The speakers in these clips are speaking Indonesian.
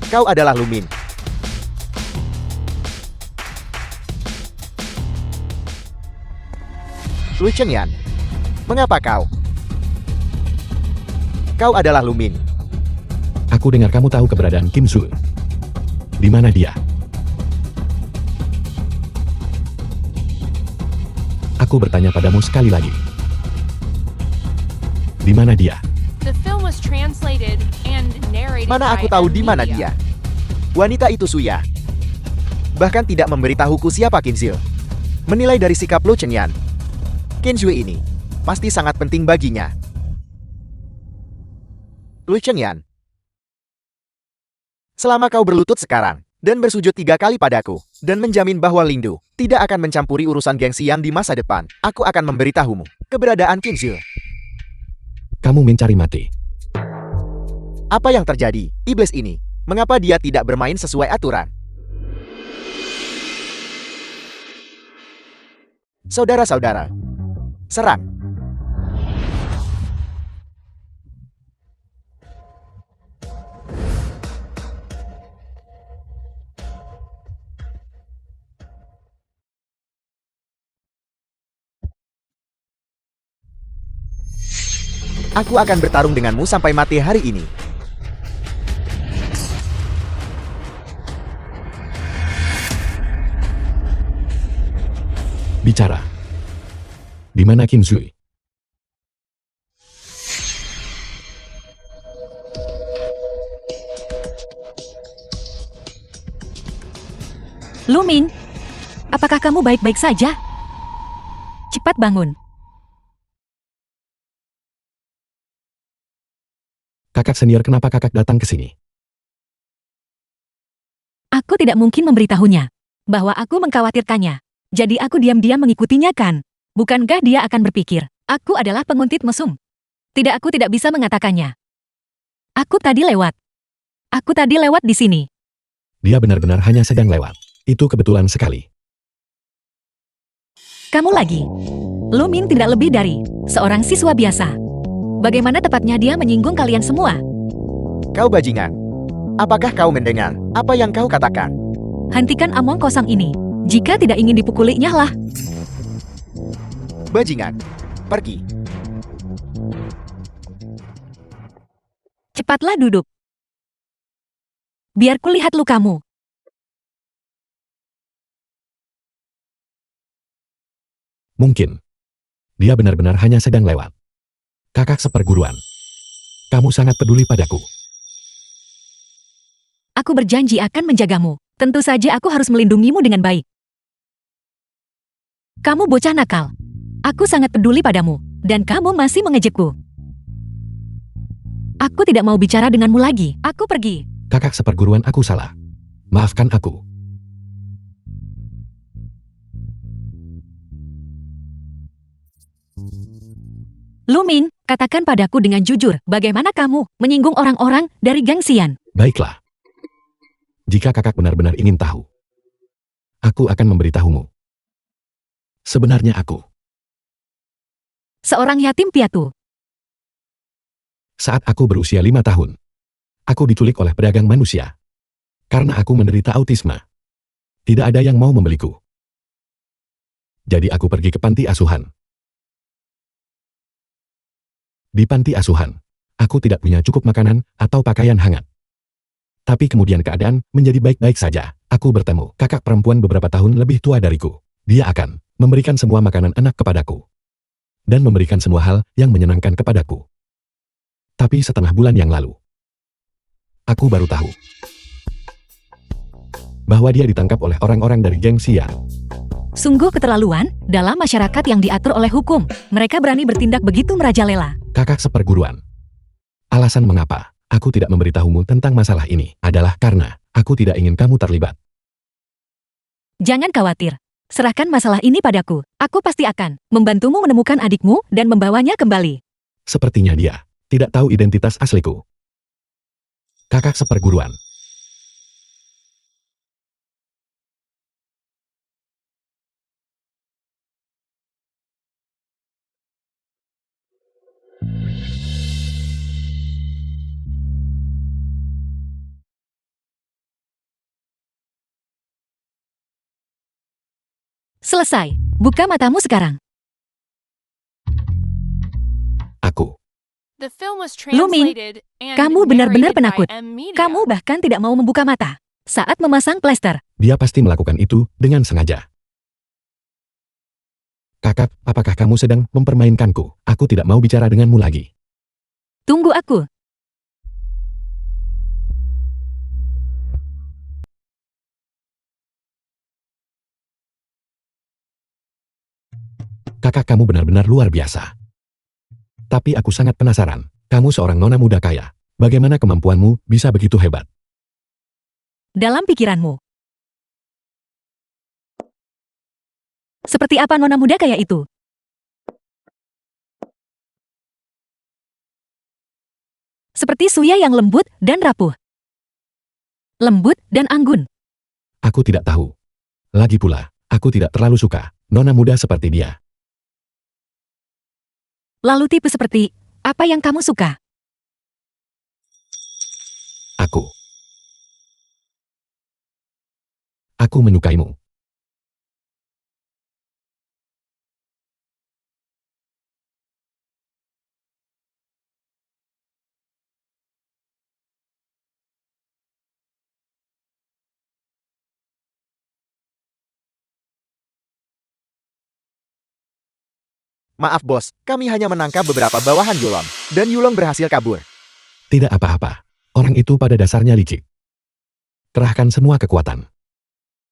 Kau adalah Lumin. Lu Chengyan. Mengapa kau? Kau adalah Lumin. Aku dengar kamu tahu keberadaan Kim Su. Di mana dia? Aku bertanya padamu sekali lagi. Di mana dia? The film was translated and narrated Mana aku by tahu di mana Media. dia? Wanita itu Suya. Bahkan tidak memberitahuku siapa Kinzil. Menilai dari sikap Lu Chengyan, Kinzui ini pasti sangat penting baginya. Lu Chengyan, selama kau berlutut sekarang dan bersujud 3 kali padaku dan menjamin bahwa Lindu tidak akan mencampuri urusan gengsian di masa depan, aku akan memberitahumu keberadaan Kinzil. Kamu mencari mati. Apa yang terjadi? Iblis ini, mengapa dia tidak bermain sesuai aturan? Saudara-saudara, serang. Aku akan bertarung denganmu sampai mati hari ini. Bicara. Di mana Kim Su? Lumin, apakah kamu baik-baik saja? Cepat bangun. Kakak senior, kenapa kakak datang ke sini? Aku tidak mungkin memberitahunya bahwa aku mengkhawatirkannya. Jadi aku diam-diam mengikutinya kan? Bukankah dia akan berpikir, aku adalah penguntit mesum? Tidak, aku tidak bisa mengatakannya. Aku tadi lewat. Aku tadi lewat di sini. Dia benar-benar hanya sedang lewat. Itu kebetulan sekali. Kamu lagi. Lumin tidak lebih dari seorang siswa biasa. Bagaimana tepatnya dia menyinggung kalian semua? Kau bajingan. Apakah kau mendengar apa yang kau katakan? Hentikan omong kosong ini. Jika tidak ingin dipukuli, nyahlah. Bajingan, pergi. Cepatlah duduk. Biar kulihat lukamu. Mungkin. Dia benar-benar hanya sedang lewat. Kakak seperguruan. Kamu sangat peduli padaku. Aku berjanji akan menjagamu. Tentu saja aku harus melindungimu dengan baik. Kamu bocah nakal. Aku sangat peduli padamu, dan kamu masih mengejekku. Aku tidak mau bicara denganmu lagi. Aku pergi. Kakak seperguruan, aku salah. Maafkan aku. Lumin, katakan padaku dengan jujur, bagaimana kamu menyinggung orang-orang dari geng Xian? Baiklah. Jika kakak benar-benar ingin tahu, aku akan memberitahumu. Sebenarnya aku, Seorang yatim piatu. saat aku berusia 5 tahun, aku diculik oleh pedagang manusia. Karena aku menderita autisme. Tidak ada yang mau membeliku. Jadi aku pergi ke panti asuhan. Di panti asuhan, aku tidak punya cukup makanan atau pakaian hangat. Tapi kemudian keadaan menjadi baik-baik saja. Aku bertemu kakak perempuan beberapa tahun lebih tua dariku. Dia akan memberikan semua makanan enak kepadaku. Dan memberikan semua hal yang menyenangkan kepadaku. Tapi setengah bulan yang lalu, aku baru tahu bahwa dia ditangkap oleh orang-orang dari geng Xian. Sungguh keterlaluan dalam masyarakat yang diatur oleh hukum. Mereka berani bertindak begitu merajalela. Kakak seperguruan. Alasan mengapa aku tidak memberitahumu tentang masalah ini adalah karena aku tidak ingin kamu terlibat. Jangan khawatir. Serahkan masalah ini padaku. Aku pasti akan membantumu menemukan adikmu dan membawanya kembali. Sepertinya dia tidak tahu identitas asliku. Kakak seperguruan. Selesai. Buka matamu sekarang. Aku. The film was Lumin, translated and kamu benar-benar narrated by penakut. M-Media. Kamu bahkan tidak mau membuka mata saat memasang plester. Dia pasti melakukan itu dengan sengaja. Kakak, apakah kamu sedang mempermainkanku? Aku tidak mau bicara denganmu lagi. Tunggu aku. Kakak, kamu benar-benar luar biasa. Tapi aku sangat penasaran. Kamu seorang nona muda kaya. Bagaimana kemampuanmu bisa begitu hebat? Dalam pikiranmu. Seperti apa nona muda kaya itu? Seperti Suya yang lembut dan rapuh. Lembut dan anggun. Aku tidak tahu. Lagi pula, aku tidak terlalu suka nona muda seperti dia. Lalu tipe seperti apa yang kamu suka? Aku. Aku menyukaimu. Maaf bos, kami hanya menangkap beberapa bawahan Yulong. Dan Yulong berhasil kabur. Tidak apa-apa. Orang itu pada dasarnya licik. Kerahkan semua kekuatan.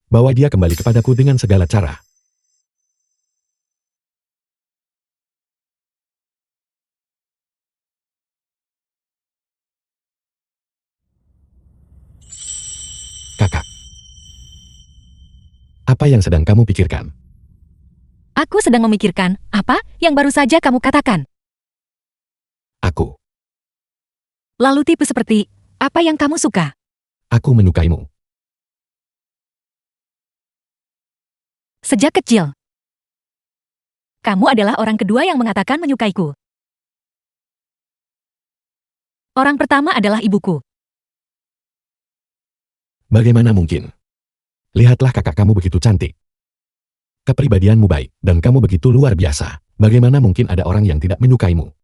Bawa dia kembali kepadaku dengan segala cara. Kakak. Apa yang sedang kamu pikirkan? Aku sedang memikirkan apa yang baru saja kamu katakan. Aku. Lalu tipe seperti apa yang kamu suka? Aku menyukaimu. Sejak kecil. Kamu adalah orang kedua yang mengatakan menyukaiku. Orang pertama adalah ibuku. Bagaimana mungkin? Lihatlah kakak kamu begitu cantik. Kepribadianmu baik, dan kamu begitu luar biasa. Bagaimana mungkin ada orang yang tidak menyukaimu?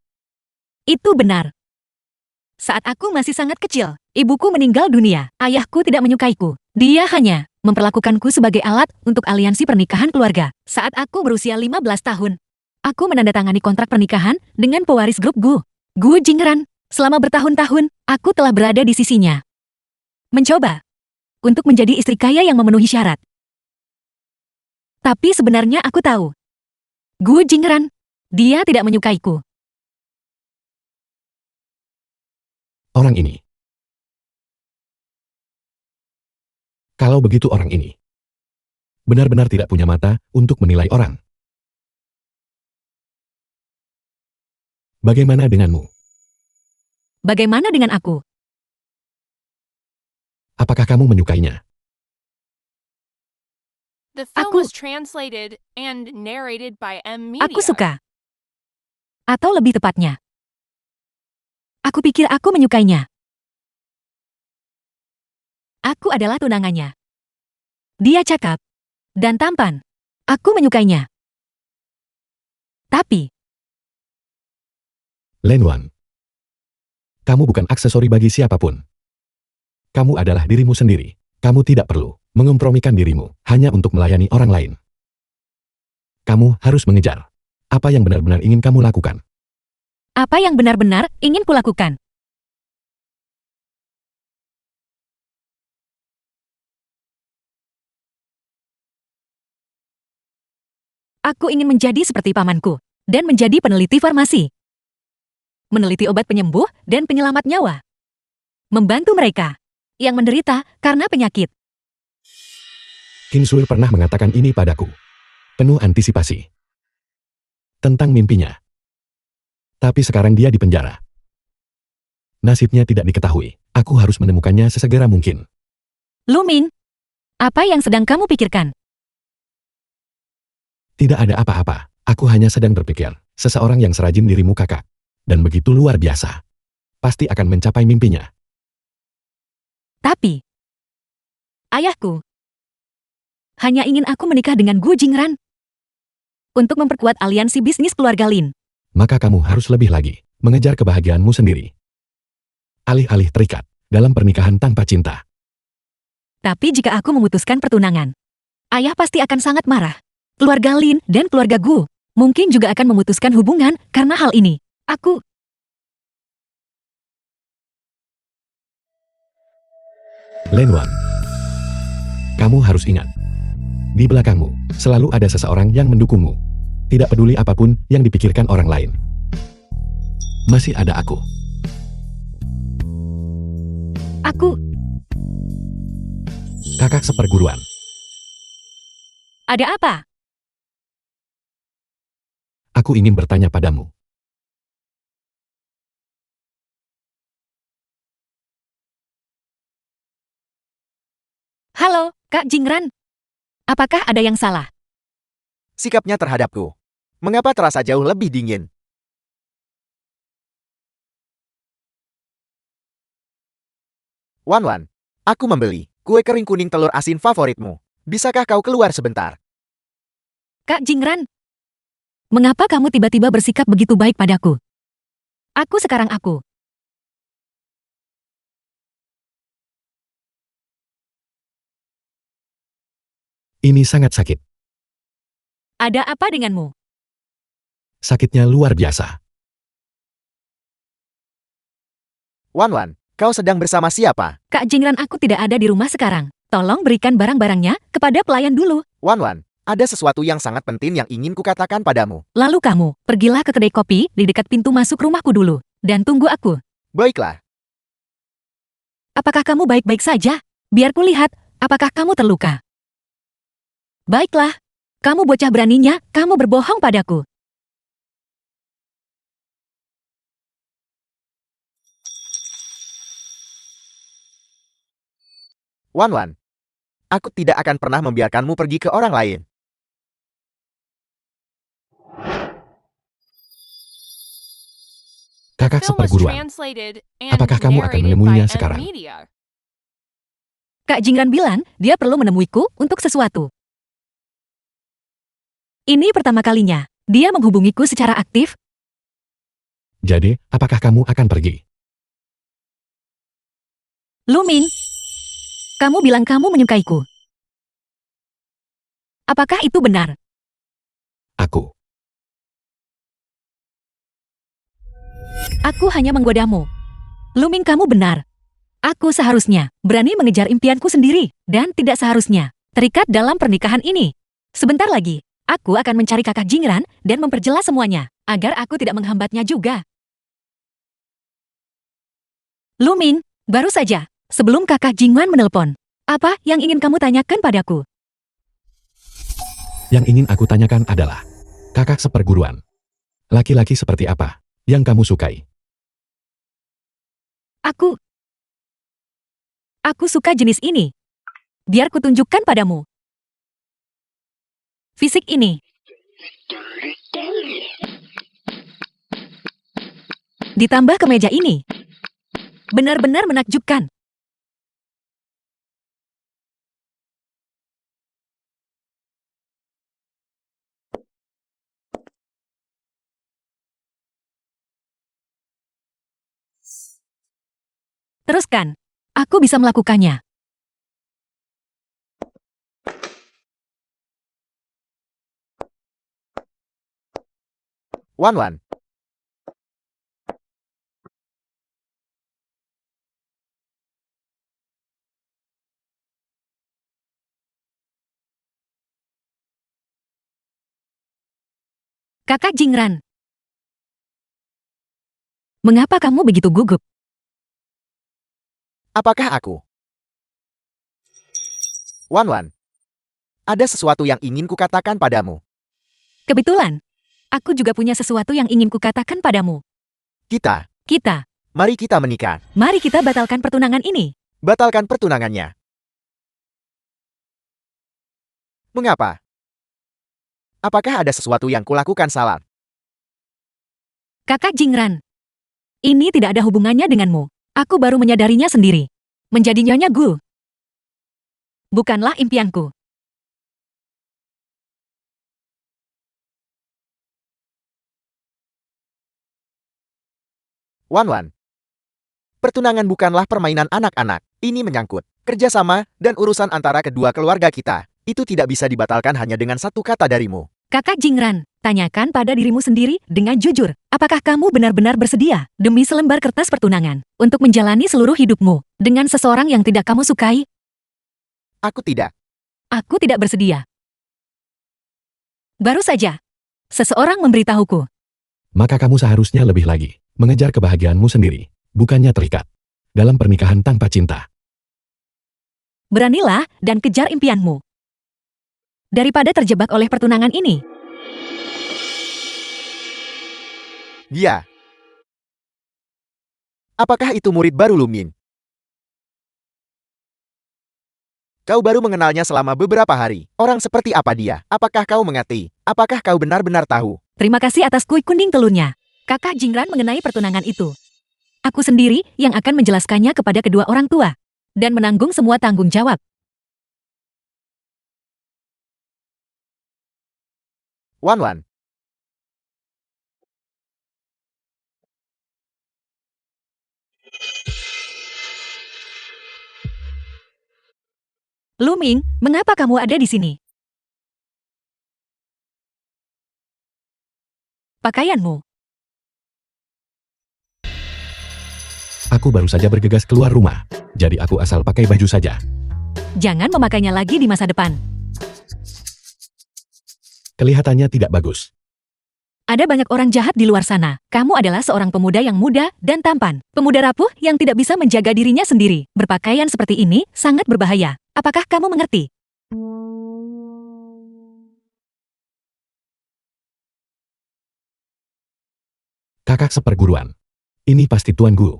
Itu benar. Saat aku masih sangat kecil, ibuku meninggal dunia. Ayahku tidak menyukaiku. Dia hanya memperlakukanku sebagai alat untuk aliansi pernikahan keluarga. Saat aku berusia 15 tahun, aku menandatangani kontrak pernikahan dengan pewaris grup Gu Jingran. Selama bertahun-tahun, aku telah berada di sisinya. Mencoba untuk menjadi istri kaya yang memenuhi syarat. Tapi sebenarnya aku tahu, Gu Jingran, dia tidak menyukaiku. Orang ini. Kalau begitu orang ini benar-benar tidak punya mata untuk menilai orang. Bagaimana denganmu? Bagaimana dengan aku? Apakah kamu menyukainya? The film Aku- was translated and narrated by M-Media. Aku suka. Atau lebih tepatnya, aku pikir aku menyukainya. Aku adalah tunangannya. Dia cakap dan tampan. Aku menyukainya. Tapi, Lenwan. Kamu bukan aksesori bagi siapapun. Kamu adalah dirimu sendiri. Kamu tidak perlu mengompromikan dirimu hanya untuk melayani orang lain. Kamu harus mengejar apa yang benar-benar ingin kamu lakukan. apa yang benar-benar ingin kulakukan? Aku ingin menjadi seperti pamanku dan menjadi peneliti farmasi. Meneliti obat penyembuh dan penyelamat nyawa. Membantu mereka yang menderita karena penyakit. Kim Sul pernah mengatakan ini padaku. Penuh antisipasi. Tentang mimpinya. Tapi sekarang dia di penjara. Nasibnya tidak diketahui. Aku harus menemukannya sesegera mungkin. Lumin, apa yang sedang kamu pikirkan? Tidak ada apa-apa. Aku hanya sedang berpikir, seseorang yang serajin dirimu kakak. Dan begitu luar biasa. Pasti akan mencapai mimpinya. Tapi, ayahku hanya ingin aku menikah dengan Gu Jingran. untuk memperkuat aliansi bisnis keluarga Lin. Maka kamu harus lebih lagi mengejar kebahagiaanmu sendiri. Alih-alih terikat dalam pernikahan tanpa cinta. Tapi jika aku memutuskan pertunangan, ayah pasti akan sangat marah. Keluarga Lin dan keluarga Gu mungkin juga akan memutuskan hubungan karena hal ini. Aku Lenwan, kamu harus ingat. Di belakangmu, selalu ada seseorang yang mendukungmu. Tidak peduli apapun yang dipikirkan orang lain. Masih ada aku. Kakak seperguruan. Ada apa? Aku ingin bertanya padamu. Halo, Kak Jingran. Apakah ada yang salah? Sikapnya terhadapku. Mengapa terasa jauh lebih dingin? Wan, aku membeli kue kering kuning telur asin favoritmu. Bisakah kau keluar sebentar? Kak Jingran, mengapa kamu tiba-tiba bersikap begitu baik padaku? Aku. Ini sangat sakit. Ada apa denganmu? Sakitnya luar biasa. Wan, kau sedang bersama siapa? Kak Jingran, aku tidak ada di rumah sekarang. Tolong berikan barang-barangnya kepada pelayan dulu. Wan, ada sesuatu yang sangat penting yang ingin kukatakan padamu. Lalu kamu, pergilah ke kedai kopi di dekat pintu masuk rumahku dulu. Dan tunggu aku. Baiklah, Apakah kamu baik-baik saja? Biar kulihat, apakah kamu terluka? Baiklah. Kamu bocah beraninya, kamu berbohong padaku. Wan, aku tidak akan pernah membiarkanmu pergi ke orang lain. Kakak Film was seperguruan. translated and Apakah kamu akan narrated menemuinya by sekarang? M-Media. Kak Jingran bilang, dia perlu menemuiku untuk sesuatu. Ini pertama kalinya. Dia menghubungiku secara aktif. Jadi, apakah kamu akan pergi? Lumin, kamu bilang kamu menyukaiku. Apakah itu benar? Aku. Aku hanya menggodamu. Lumin, kamu benar. Aku seharusnya berani mengejar impianku sendiri dan tidak seharusnya terikat dalam pernikahan ini. Sebentar lagi, aku akan mencari kakak Jingran dan memperjelas semuanya agar aku tidak menghambatnya juga. Lumin, baru saja sebelum kakak Jingwan menelpon. Apa yang ingin kamu tanyakan padaku? Yang ingin aku tanyakan adalah, kakak seperguruan. Laki-laki seperti apa yang kamu sukai? Aku suka jenis ini. Biar kutunjukkan padamu. Fisik ini. Ditambah kemeja ini. Benar-benar menakjubkan. Teruskan. Aku bisa melakukannya. Wan, Kakak Jingran. Mengapa kamu begitu gugup? apakah aku? Wan, ada sesuatu yang ingin kukatakan padamu. Kebetulan. Aku juga punya sesuatu yang ingin kukatakan padamu. Kita, Mari kita menikah. Mari kita batalkan pertunangan ini. Batalkan pertunangannya. Mengapa? Apakah ada sesuatu yang kulakukan salah? Kakak Jingran. Ini tidak ada hubungannya denganmu. Aku baru menyadarinya sendiri. Menjadi Nyonya Gu bukanlah impianku. Wan Wan. Pertunangan bukanlah permainan anak-anak. Ini menyangkut kerjasama dan urusan antara kedua keluarga kita. Itu tidak bisa dibatalkan hanya dengan satu kata darimu. Kakak Jingran, tanyakan pada dirimu sendiri dengan jujur. Apakah kamu benar-benar bersedia demi selembar kertas pertunangan untuk menjalani seluruh hidupmu dengan seseorang yang tidak kamu sukai? Aku tidak. Aku tidak bersedia. Baru saja, seseorang memberitahuku. Maka kamu seharusnya lebih lagi mengejar kebahagiaanmu sendiri, bukannya terikat dalam pernikahan tanpa cinta. Beranilah dan kejar impianmu. Daripada terjebak oleh pertunangan ini. Dia. Apakah itu murid baru Lumin? Kau baru mengenalnya selama beberapa hari. Orang seperti apa dia? Apakah kau mengerti? Apakah kau benar-benar tahu? Terima kasih atas kue kuning telurnya. Kakak Jingran mengenai pertunangan itu. Aku sendiri yang akan menjelaskannya kepada kedua orang tua. Dan menanggung semua tanggung jawab. Wan Wan. Luming, mengapa kamu ada di sini? Pakaianmu. Aku baru saja bergegas keluar rumah, jadi aku asal pakai baju saja. Jangan memakainya lagi di masa depan. Kelihatannya tidak bagus. Ada banyak orang jahat di luar sana. Kamu adalah seorang pemuda yang muda dan tampan. Pemuda rapuh yang tidak bisa menjaga dirinya sendiri. Berpakaian seperti ini sangat berbahaya. Apakah kamu mengerti? Kakak seperguruan. Ini pasti Tuan Gu.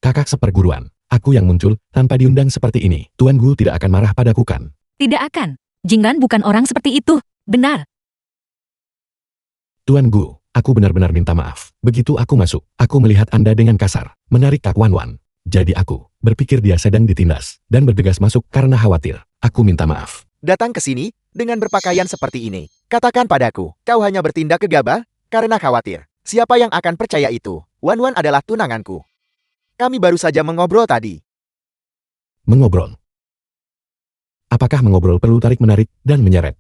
Kakak seperguruan. Aku yang muncul tanpa diundang seperti ini. Tuan Gu tidak akan marah padaku kan? Tidak akan. Jingran bukan orang seperti itu. Benar. Tuan Gu, aku benar-benar minta maaf. Begitu aku masuk, aku melihat Anda dengan kasar, menarik Kak Wan Wan. Jadi aku berpikir dia sedang ditindas, dan bergegas masuk karena khawatir. Aku minta maaf. Datang ke sini dengan berpakaian seperti ini. Katakan padaku, kau hanya bertindak gegabah karena khawatir. Siapa yang akan percaya itu? Wan Wan adalah tunanganku. Kami baru saja mengobrol tadi. Mengobrol. Apakah mengobrol perlu tarik-menarik dan menyeret?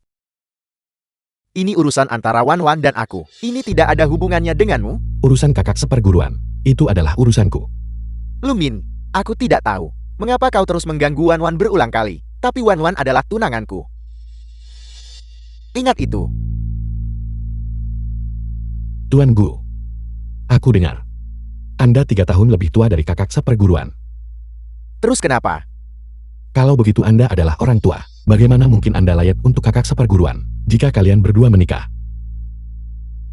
Ini urusan antara Wan Wan dan aku. Ini tidak ada hubungannya denganmu. Urusan kakak seperguruan. Itu adalah urusanku. Lumin, aku tidak tahu. Mengapa kau terus mengganggu Wan Wan berulang kali? Tapi Wan Wan adalah tunanganku. Ingat itu. Tuan Gu. Aku dengar. Anda 3 tahun lebih tua dari kakak seperguruan. Terus kenapa? Kalau begitu Anda adalah orang tua, bagaimana mungkin Anda layak untuk kakak seperguruan jika kalian berdua menikah?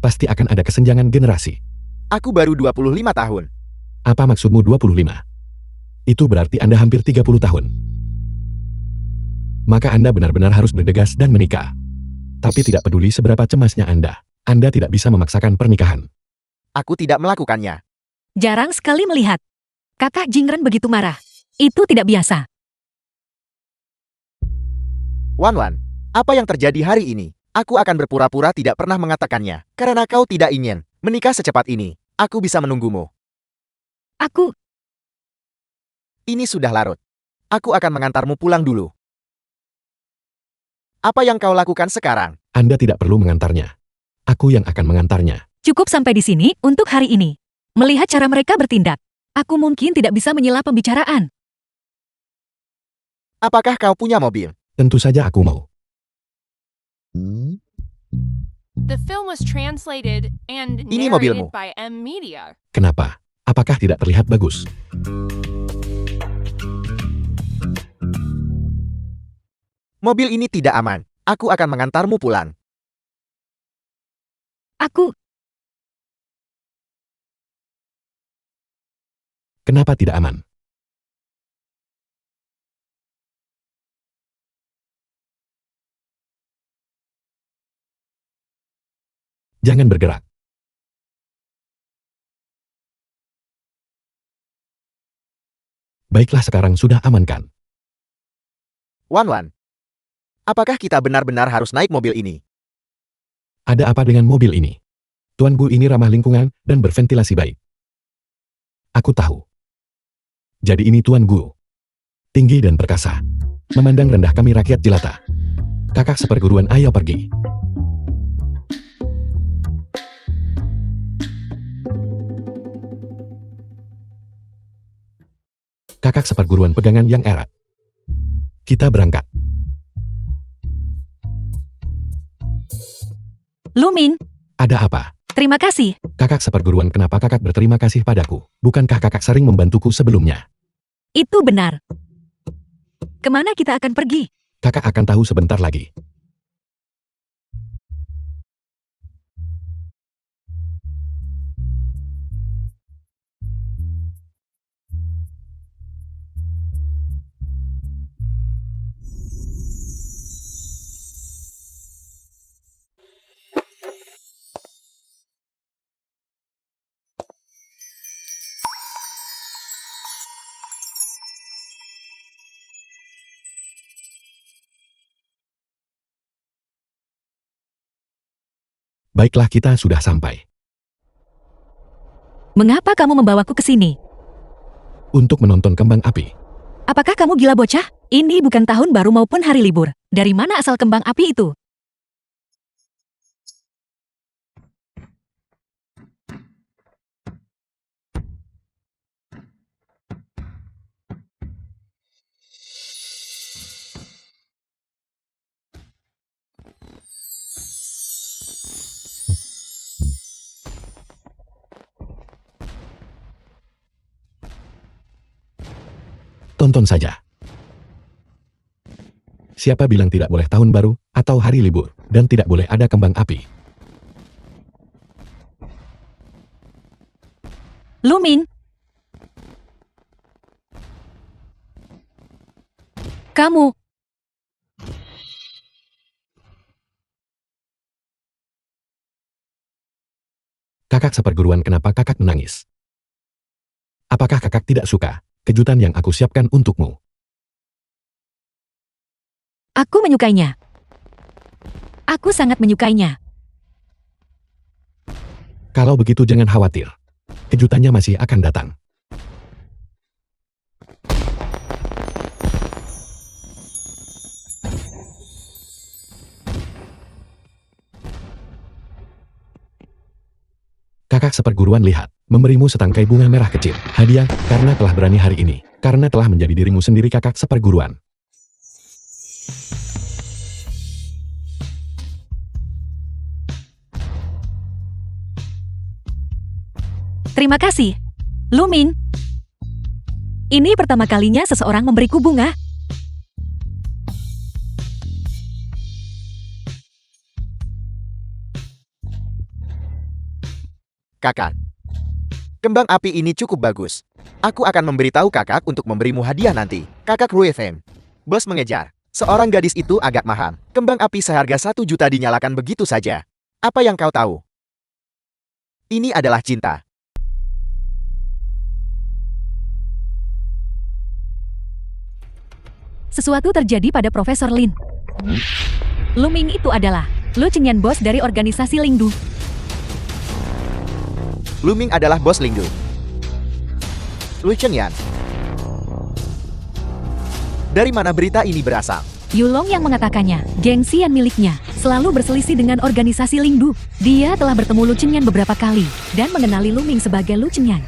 Pasti akan ada kesenjangan generasi. Aku baru 25 tahun. Apa maksudmu 25? Itu berarti Anda hampir 30 tahun. Maka Anda benar-benar harus bergegas dan menikah. Tapi tidak peduli seberapa cemasnya Anda tidak bisa memaksakan pernikahan. Aku tidak melakukannya. Jarang sekali melihat. Kakak Jingran begitu marah. Itu tidak biasa. Wan Wan, apa yang terjadi hari ini? Aku akan berpura-pura tidak pernah mengatakannya. Karena kau tidak ingin menikah secepat ini. Aku bisa menunggumu. Aku, Ini sudah larut. Aku akan mengantarmu pulang dulu. Apa yang kau lakukan sekarang? Anda tidak perlu mengantarnya. Aku yang akan mengantarnya. cukup sampai di sini untuk hari ini. Melihat cara mereka bertindak, aku mungkin tidak bisa menyela pembicaraan. Apakah kau punya mobil? Tentu saja aku mau. The film was translated and Ini mobilmu. narrated by M Media. Kenapa? Apakah tidak terlihat bagus? Mobil ini tidak aman. Aku akan mengantarmu pulang. Aku, Kenapa tidak aman? Jangan bergerak. Baiklah, sekarang sudah aman kan? Wan Wan, apakah kita benar-benar harus naik mobil ini? Ada apa dengan mobil ini? Tuan Gu ini ramah lingkungan dan berventilasi baik. Aku tahu. Jadi ini Tuan Gu. Tinggi dan perkasa. Memandang rendah kami rakyat jelata. Kakak seperguruan, ayo pergi. Kakak seperguruan pegangan yang erat. Kita berangkat. Lumin, Ada apa? terima kasih. Kakak seperguruan, kenapa kakak berterima kasih padaku? Bukankah kakak sering membantuku sebelumnya? Itu benar. Kemana kita akan pergi? Kakak akan tahu sebentar lagi. Baiklah, kita sudah sampai. Mengapa kamu membawaku ke sini? Untuk menonton kembang api. Apakah kamu gila bocah? Ini bukan tahun baru maupun hari libur. Dari mana asal kembang api itu? Tonton saja. Siapa bilang tidak boleh tahun baru atau hari libur dan tidak boleh ada kembang api? Lumin. Kamu. Kakak seperguruan, kenapa kakak menangis? Apakah kakak tidak suka kejutan yang aku siapkan untukmu? Aku menyukainya. Aku sangat menyukainya. Kalau begitu jangan khawatir. Kejutannya masih akan datang. Kakak seperguruan, lihat, memberimu setangkai bunga merah kecil, hadiah, karena telah berani hari ini, karena telah menjadi dirimu sendiri kakak seperguruan. Terima kasih. Lumin. Ini pertama kalinya seseorang memberiku bunga. Kakak. Kembang api ini cukup bagus. Aku akan memberitahu kakak untuk memberimu hadiah nanti. Kakak Ruefem. Bos mengejar. Seorang gadis itu agak mahal. Kembang api seharga 1 juta dinyalakan begitu saja. Apa yang kau tahu? Ini adalah cinta. Sesuatu terjadi pada Profesor Lin. Luming itu adalah Lu Chenyan, bos dari organisasi Lingdu. Luming adalah bos Lingdu. Lu Chenyan. Dari mana berita ini berasal? Yulong yang mengatakannya, gengsi yang miliknya, selalu berselisih dengan organisasi Lingdu. Dia telah bertemu Lu Chenyan beberapa kali, dan mengenali Luming sebagai Lu Chenyan.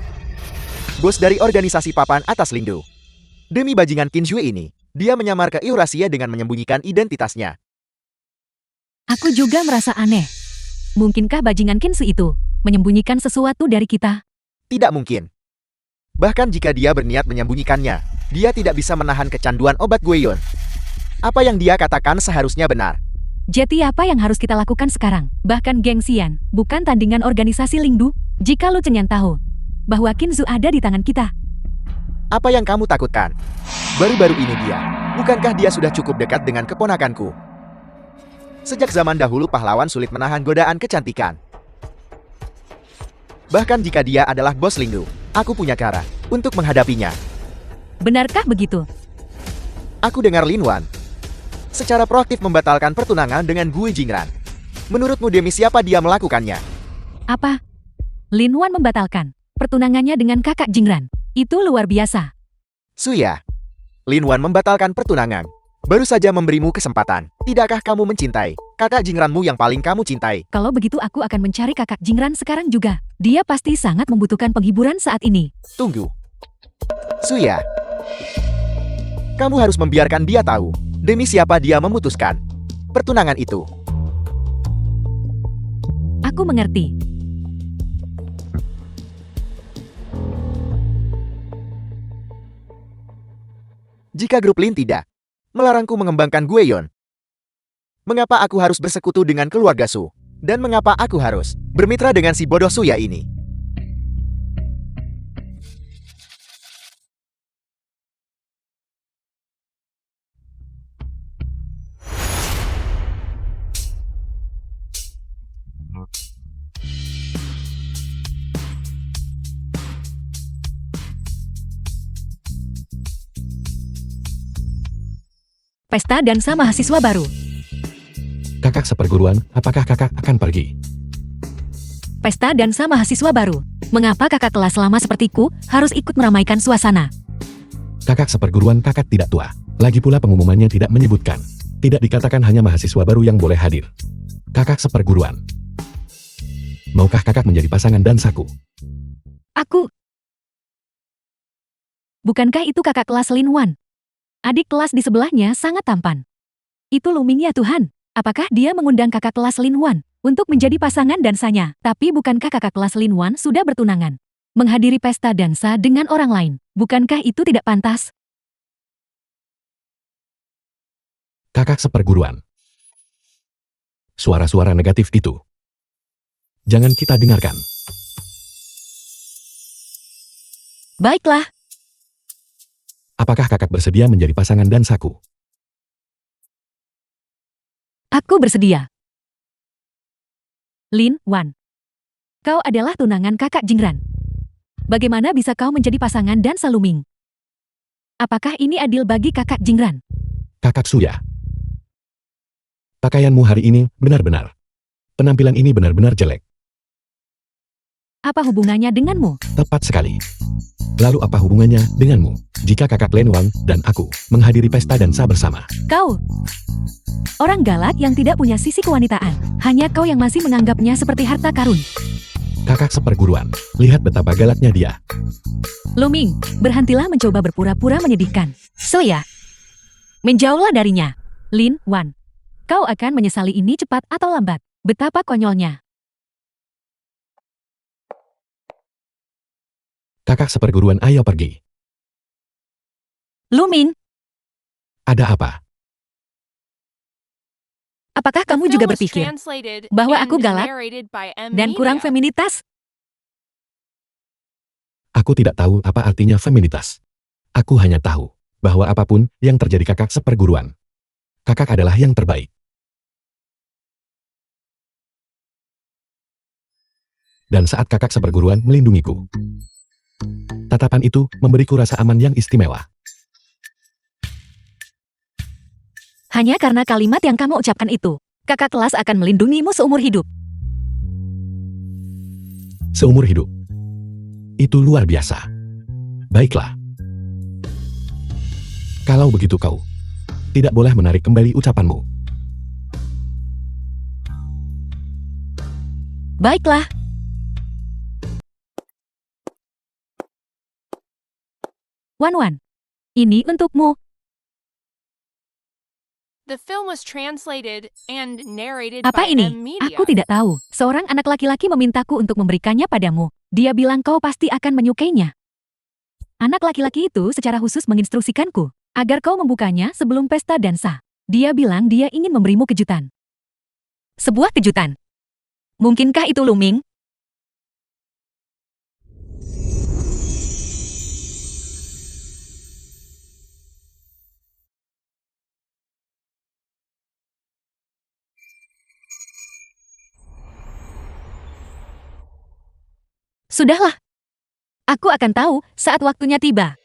Bos dari organisasi papan atas Lingdu. Demi bajingan Qin Zhui ini, dia menyamar ke Eurasia dengan menyembunyikan identitasnya. Aku juga merasa aneh. Mungkinkah bajingan Qin Zhui itu menyembunyikan sesuatu dari kita? Tidak mungkin. Bahkan jika dia berniat menyembunyikannya, dia tidak bisa menahan kecanduan obat Guiyon. Apa yang dia katakan seharusnya benar. Jadi apa yang harus kita lakukan sekarang? Bahkan gengsian, bukan tandingan organisasi Lingdu. Jika Lu Chenyan tahu bahwa Qin Zhui ada di tangan kita. Apa yang kamu takutkan? Baru-baru ini dia. Bukankah dia sudah cukup dekat dengan keponakanku? Sejak zaman dahulu pahlawan sulit menahan godaan kecantikan. Bahkan jika dia adalah bos Lingdu, aku punya cara untuk menghadapinya. Benarkah begitu? Aku dengar Lin Wan secara proaktif membatalkan pertunangan dengan Gui Jingran. Menurutmu demi siapa dia melakukannya? Apa? Lin Wan membatalkan pertunangannya dengan kakak Jingran. Itu luar biasa. Suya. Lin Wan membatalkan pertunangan. Baru saja memberimu kesempatan. Tidakkah kamu mencintai kakak Jingranmu yang paling kamu cintai? Kalau begitu aku akan mencari kakak Jingran sekarang juga. Dia pasti sangat membutuhkan penghiburan saat ini. Tunggu. Suya. Kamu harus membiarkan dia tahu demi siapa dia memutuskan pertunangan itu. Aku mengerti. Jika grup Lin tidak melarangku mengembangkan Gueon, mengapa aku harus bersekutu dengan keluarga Su? Dan mengapa aku harus bermitra dengan si bodoh Suya ini? Pesta dansa mahasiswa baru. Kakak seperguruan, apakah kakak akan pergi? Pesta dansa mahasiswa baru. Mengapa kakak kelas lama sepertiku harus ikut meramaikan suasana? Kakak seperguruan kakak tidak tua. Lagi pula pengumumannya tidak menyebutkan. Tidak dikatakan hanya mahasiswa baru yang boleh hadir. Kakak seperguruan. Maukah kakak menjadi pasangan dansaku? Aku. Bukankah itu kakak kelas Lin Wan? Adik kelas di sebelahnya sangat tampan. Itu Luming ya Tuhan. Apakah dia mengundang kakak kelas Lin Wan untuk menjadi pasangan dansanya? Tapi bukankah kakak kelas Lin Wan sudah bertunangan? Menghadiri pesta dansa dengan orang lain. Bukankah itu tidak pantas? Kakak seperguruan. Suara-suara negatif itu. Jangan kita dengarkan. Baiklah, Apakah kakak bersedia menjadi pasangan dansaku? aku bersedia. Lin Wan, kau adalah tunangan kakak Jingran. Bagaimana bisa kau menjadi pasangan dansa Luming? Apakah ini adil bagi kakak Jingran? Kakak Suya. Pakaianmu hari ini benar-benar. Penampilan ini benar-benar jelek. Apa hubungannya denganmu? Tepat sekali. Lalu apa hubungannya denganmu? Jika kakak Len Wang dan aku menghadiri pesta dansa bersama. Kau orang galak yang tidak punya sisi kewanitaan. Hanya kau yang masih menganggapnya seperti harta karun. Kakak seperguruan. Lihat betapa galaknya dia. Luming, berhentilah mencoba berpura-pura menyedihkan. Soya, menjauhlah darinya. Lin Wan, kau akan menyesali ini cepat atau lambat. Betapa konyolnya. Kakak seperguruan, ayo pergi. Luming, Ada apa? apakah The kamu film juga was berpikir translated bahwa aku and galak narrated by M. dan kurang Media. feminitas? Aku tidak tahu apa artinya feminitas. Aku hanya tahu bahwa apapun yang terjadi kakak seperguruan. Kakak adalah yang terbaik. Dan saat kakak seperguruan melindungiku, tatapan itu memberiku rasa aman yang istimewa. Hanya karena kalimat yang kamu ucapkan itu, kakak kelas akan melindungimu seumur hidup. Seumur hidup. Itu luar biasa. Baiklah. Kalau begitu kau tidak boleh menarik kembali ucapanmu. Baiklah. Wan, ini untukmu. The film was translated and narrated Apa by ini? M. Media. Aku tidak tahu. Seorang anak laki-laki memintaku untuk memberikannya padamu. Dia bilang kau pasti akan menyukainya. Anak laki-laki itu secara khusus menginstruksikanku agar kau membukanya sebelum pesta dansa. Dia bilang dia ingin memberimu kejutan. Sebuah kejutan. Mungkinkah itu Luming? Sudahlah. Aku akan tahu saat waktunya tiba.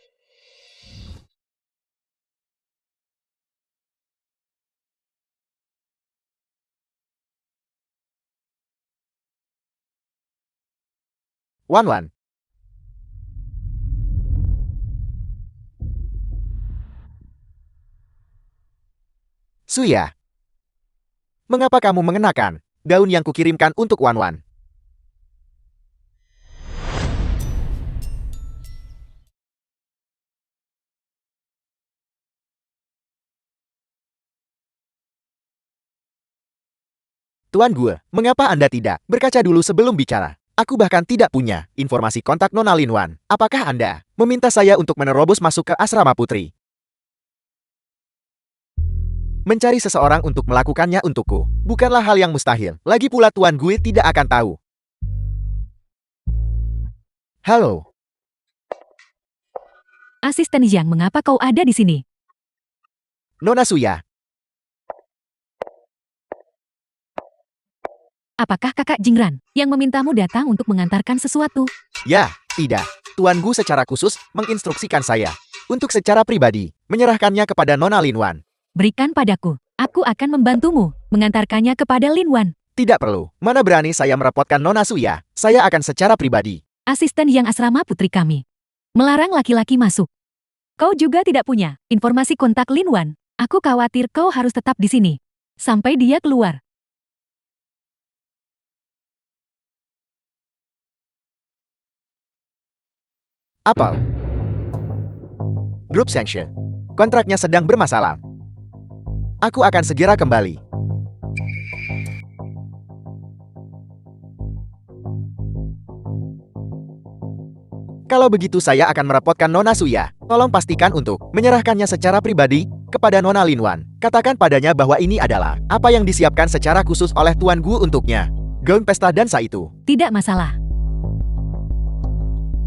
Wan Wan. Suya. Mengapa kamu mengenakan gaun yang kukirimkan untuk Wan Wan? Tuan Gue, mengapa Anda tidak berkaca dulu sebelum bicara? Aku bahkan tidak punya informasi kontak Nona Lin Wan. Apakah Anda meminta saya untuk menerobos masuk ke asrama putri? Mencari seseorang untuk melakukannya untukku bukanlah hal yang mustahil. Lagi pula Tuan Gue tidak akan tahu. Halo, Asisten Yang, mengapa kau ada di sini? Nona Suya. Apakah kakak Jingran yang memintamu datang untuk mengantarkan sesuatu? Ya, tidak. Tuan Gu secara khusus menginstruksikan saya untuk secara pribadi menyerahkannya kepada Nona Lin Wan. Berikan padaku. Aku akan membantumu mengantarkannya kepada Lin Wan. Tidak perlu. Mana berani saya merepotkan Nona Suya. Saya akan secara pribadi. Asisten Yang asrama putri kami melarang laki-laki masuk. Kau juga tidak punya informasi kontak Lin Wan. Aku khawatir kau harus tetap di sini sampai dia keluar. Apel. Grup Sanction. Kontraknya sedang bermasalah. Aku akan segera kembali. Kalau begitu saya akan merepotkan Nona Suya. Tolong pastikan untuk menyerahkannya secara pribadi kepada Nona Lin Wan. Katakan padanya bahwa ini adalah apa yang disiapkan secara khusus oleh Tuan Gu untuknya. Gaun pesta dansa itu. Tidak masalah.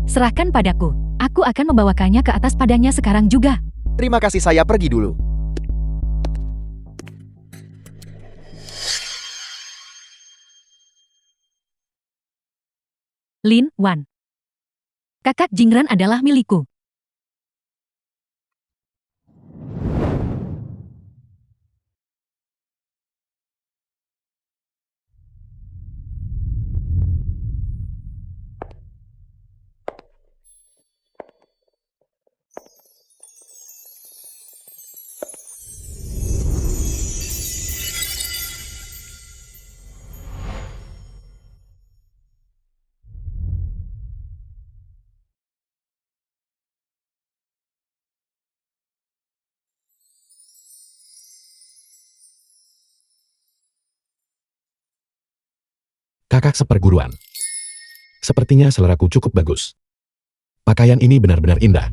Serahkan padaku. Aku akan membawakannya ke atas padanya sekarang juga. Terima kasih, saya pergi dulu. Lin Wan. Kakak Jingran adalah milikku. Kakak seperguruan. Sepertinya seleraku cukup bagus. Pakaian ini benar-benar indah.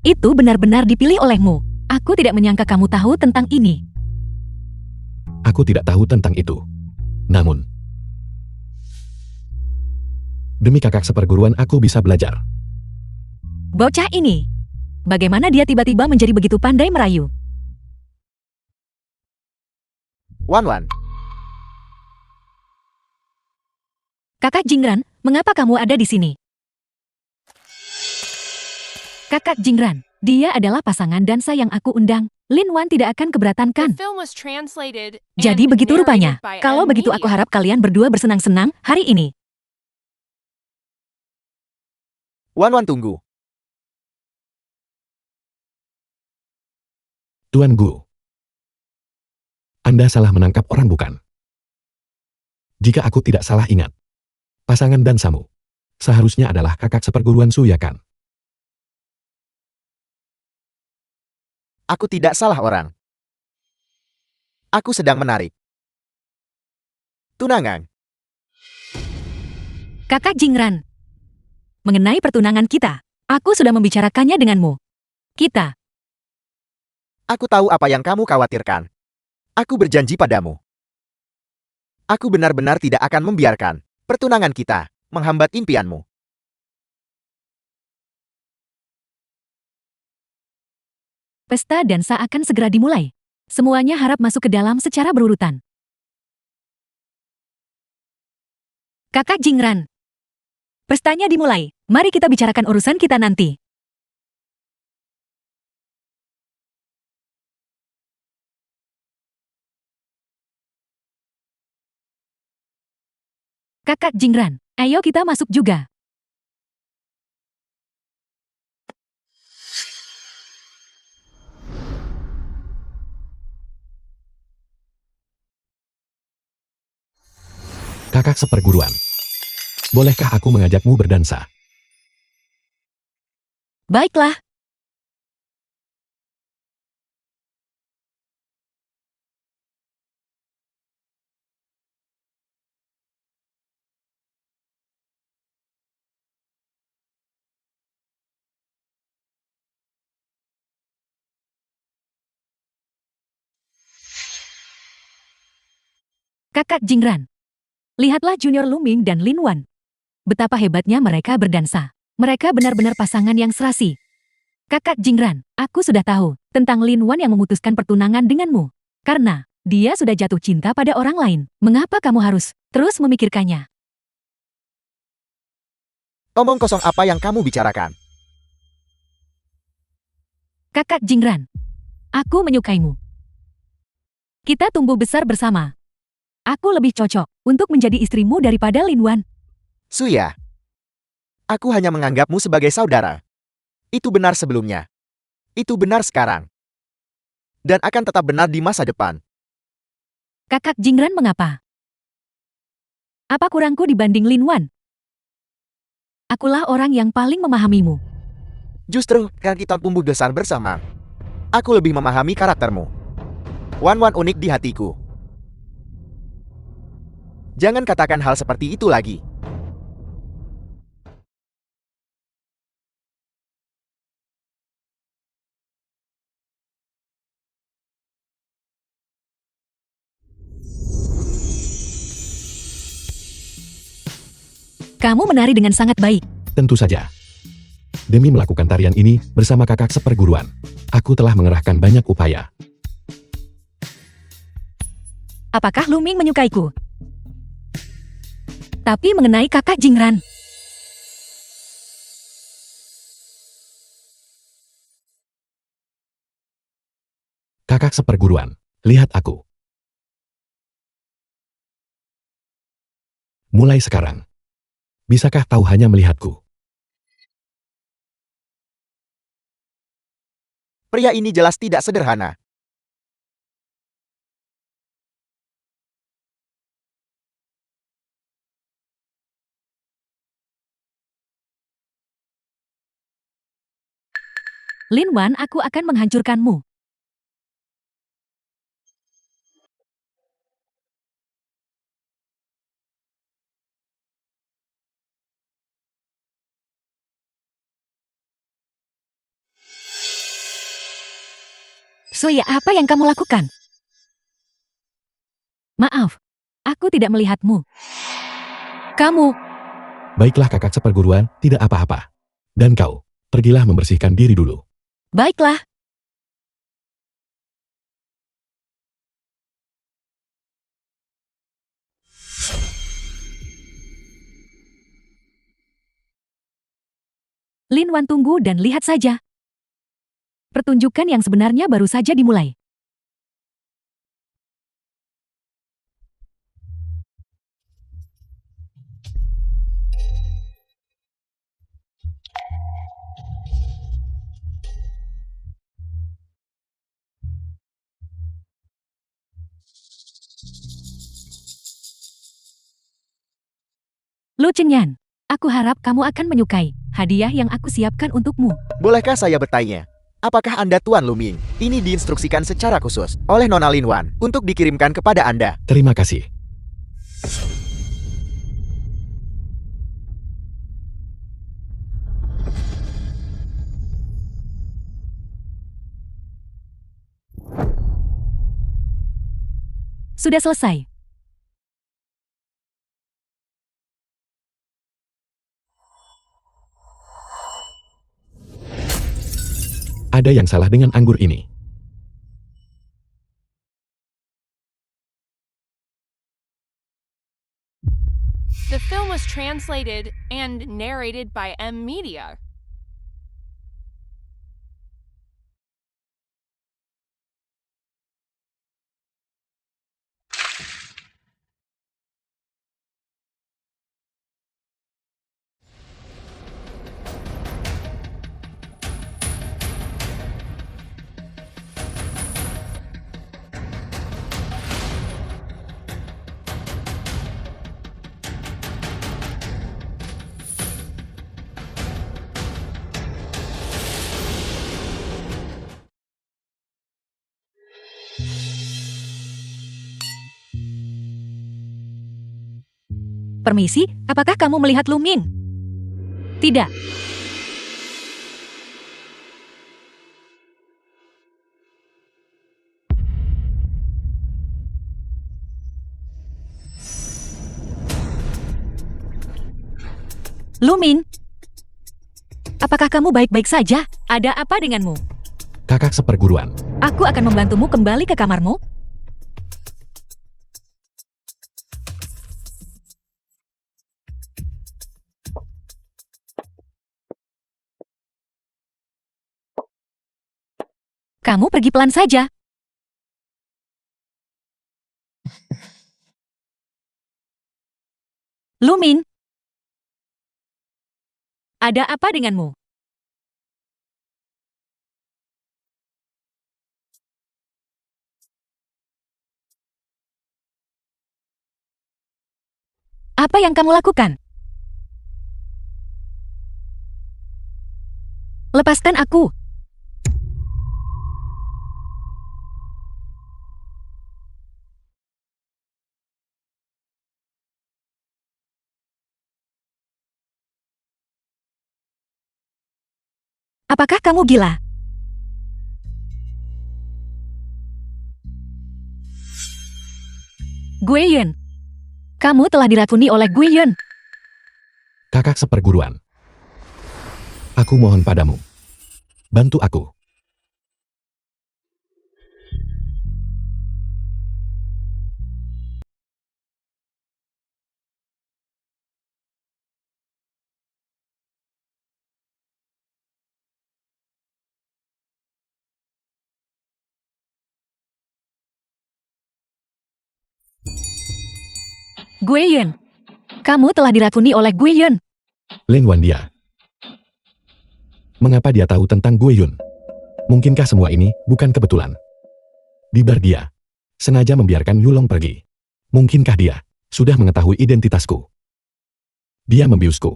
Itu benar-benar dipilih olehmu. Aku tidak menyangka kamu tahu tentang ini. Aku tidak tahu tentang itu. Namun, demi kakak seperguruan aku bisa belajar. Bocah ini. Bagaimana dia tiba-tiba menjadi begitu pandai merayu? Wan Wan. Kakak Jingran, mengapa kamu ada di sini? Kakak Jingran, dia adalah pasangan dansa yang aku undang. Lin Wan tidak akan keberatan The kan? film was translated Jadi and begitu rupanya. narrated by Kalau Ed begitu aku Media. harap kalian berdua bersenang-senang hari ini. Wan Wan, tunggu. Tuan Gu. Anda salah menangkap orang bukan? Jika aku tidak salah ingat, pasangan dansamu seharusnya adalah kakak seperguruan Suya kan? Aku tidak salah orang. Aku sedang menarik tunangan. Kakak Jingran. Mengenai pertunangan kita, aku sudah membicarakannya denganmu. Kita, Aku tahu apa yang kamu khawatirkan. Aku berjanji padamu. Aku benar-benar tidak akan membiarkan pertunangan kita menghambat impianmu. pesta dansa akan segera dimulai. Semuanya harap masuk ke dalam secara berurutan. Kakak Jingran. Pestanya dimulai. Mari kita bicarakan urusan kita nanti. Kakak Jingran, ayo kita masuk juga. Kakak seperguruan. Bolehkah aku mengajakmu berdansa? Baiklah, Kakak Jingran. Lihatlah Junior Luming dan Lin Wan. Betapa hebatnya mereka berdansa. Mereka benar-benar pasangan yang serasi. Kakak Jingran, aku sudah tahu tentang Lin Wan yang memutuskan pertunangan denganmu. Karena dia sudah jatuh cinta pada orang lain. Mengapa kamu harus terus memikirkannya? Omong kosong apa yang kamu bicarakan? Kakak Jingran, aku menyukaimu. Kita tumbuh besar bersama. Aku lebih cocok untuk menjadi istrimu daripada Lin Wan. Suya. Aku hanya menganggapmu sebagai saudara. Itu benar sebelumnya. Itu benar sekarang. Dan akan tetap benar di masa depan. Kakak Jingran mengapa? Apa kurangku dibanding Lin Wan? Akulah orang yang paling memahamimu. Justru karena kita tumbuh besar bersama. Aku lebih memahami karaktermu. Wan Wan unik di hatiku. Jangan katakan hal seperti itu lagi. Kamu menari dengan sangat baik. Tentu saja. Demi melakukan tarian ini bersama kakak seperguruan, aku telah mengerahkan banyak upaya. Apakah Luming menyukaiku? Tapi mengenai kakak Jingran, Kakak seperguruan, lihat aku. Mulai sekarang, bisakah kau hanya melihatku? Pria ini jelas tidak sederhana. Lin Wan, aku akan menghancurkanmu. Suya, apa yang kamu lakukan? Maaf, aku tidak melihatmu. Kamu, Baiklah kakak seperguruan, tidak apa-apa. Dan kau, pergilah membersihkan diri dulu. baiklah. Lin Wan, tunggu dan lihat saja. Pertunjukan yang sebenarnya baru saja dimulai. Lu Chenyan, aku harap kamu akan menyukai hadiah yang aku siapkan untukmu. Bolehkah saya bertanya? Apakah Anda Tuan Luming? Ini diinstruksikan secara khusus oleh Nona Lin Wan untuk dikirimkan kepada Anda. Terima kasih. Sudah selesai. Ada yang salah dengan anggur ini. The film was translated and narrated by M Media. Permisi, apakah kamu melihat Lumin? Tidak. Lumin, apakah kamu baik-baik saja? Ada apa denganmu? Kakak seperguruan. Aku akan membantumu kembali ke kamarmu. Kamu pergi pelan saja. Lumin, ada apa denganmu? Apa yang kamu lakukan? Lepaskan aku. Apakah kamu gila? Guiyun, kamu telah diracuni oleh Guiyun. Kakak seperguruan. Aku mohon padamu. Bantu aku. Guiyun, kamu telah diracuni oleh Guiyun. Lin Wandia. Mengapa dia tahu tentang Guiyun? Mungkinkah semua ini bukan kebetulan? Bibar dia. Sengaja membiarkan Yulong pergi. Mungkinkah dia sudah mengetahui identitasku? Dia membiusku.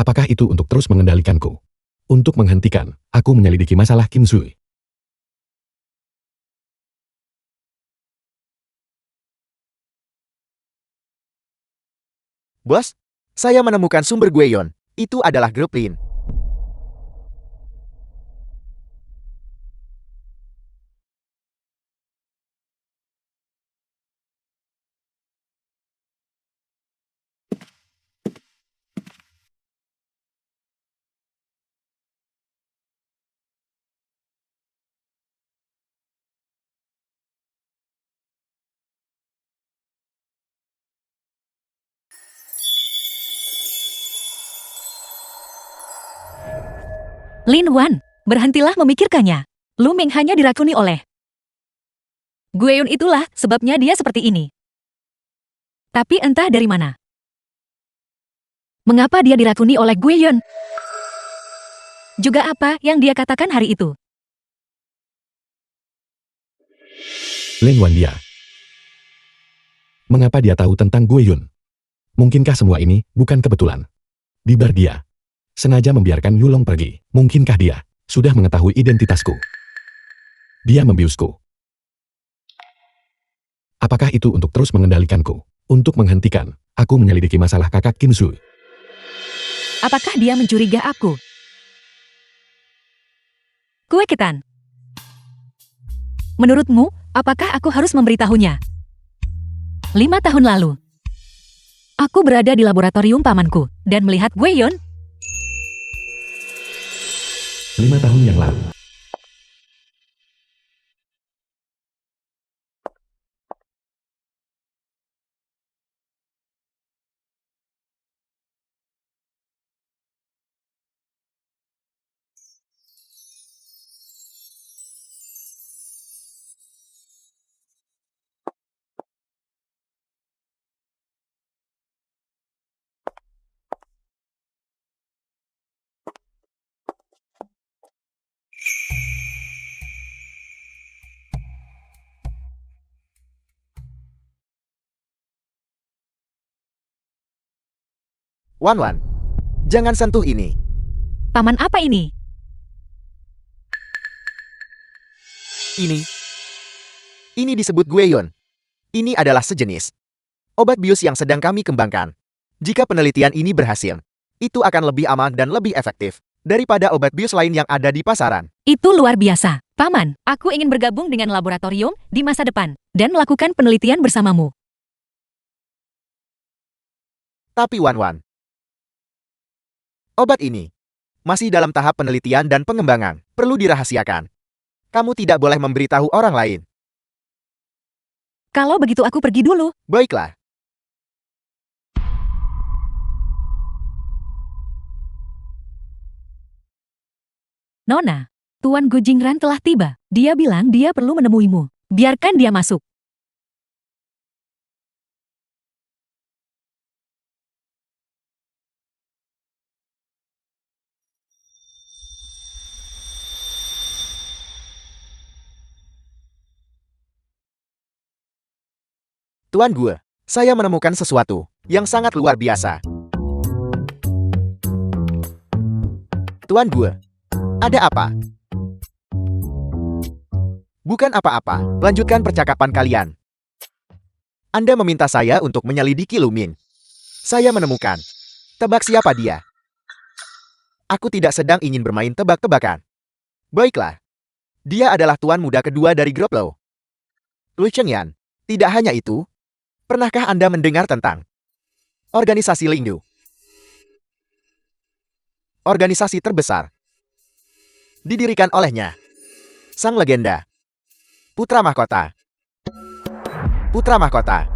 Apakah itu untuk terus mengendalikanku? Untuk menghentikan aku menyelidiki masalah Kim Sui? Bos, saya menemukan sumber Guion. Itu adalah grup Lin. Lin Wan, berhentilah memikirkannya. Lu Ming hanya diracuni oleh Guiyun, itulah sebabnya dia seperti ini. Tapi entah dari mana. Mengapa dia diracuni oleh Guiyun? Juga apa yang dia katakan hari itu? Lin Wandia. Mengapa dia tahu tentang Guiyun? Mungkinkah semua ini bukan kebetulan? Bibar dia. Sengaja membiarkan Yulong pergi. Mungkinkah dia sudah mengetahui identitasku? Dia membiusku. Apakah itu untuk terus mengendalikanku? Untuk menghentikan aku menyelidiki masalah kakak Kim Sui? Apakah dia mencurigai aku? Kue Ketan. Menurutmu, apakah aku harus memberitahunya? 5 tahun lalu, aku berada di laboratorium pamanku dan melihat Guiyun. 5 tahun yang lalu. Wan Wan, jangan sentuh ini. Paman apa ini? Ini disebut Guion. Ini adalah sejenis obat bius yang sedang kami kembangkan. Jika penelitian ini berhasil, itu akan lebih aman dan lebih efektif daripada obat bius lain yang ada di pasaran. Itu luar biasa. Paman, aku ingin bergabung dengan laboratorium di masa depan dan melakukan penelitian bersamamu. Tapi Wan, obat ini masih dalam tahap penelitian dan pengembangan, perlu dirahasiakan. Kamu tidak boleh memberitahu orang lain. Kalau begitu aku pergi dulu. Baiklah. Nona, Tuan Gu Jingran telah tiba. Dia bilang dia perlu menemuimu. Biarkan dia masuk. Tuan Gue, saya menemukan sesuatu yang sangat luar biasa. Tuan Gue, ada apa? Bukan apa-apa, lanjutkan percakapan kalian. Anda meminta saya untuk menyelidiki Lumin. Saya menemukan. Tebak siapa dia? Aku tidak sedang ingin bermain tebak-tebakan. Baiklah. Dia adalah tuan muda kedua dari grup Lo. Lu Chengyan. Tidak hanya itu, pernahkah Anda mendengar tentang organisasi Lingdu? Organisasi terbesar. Didirikan olehnya sang legenda. Putra Mahkota. Putra Mahkota.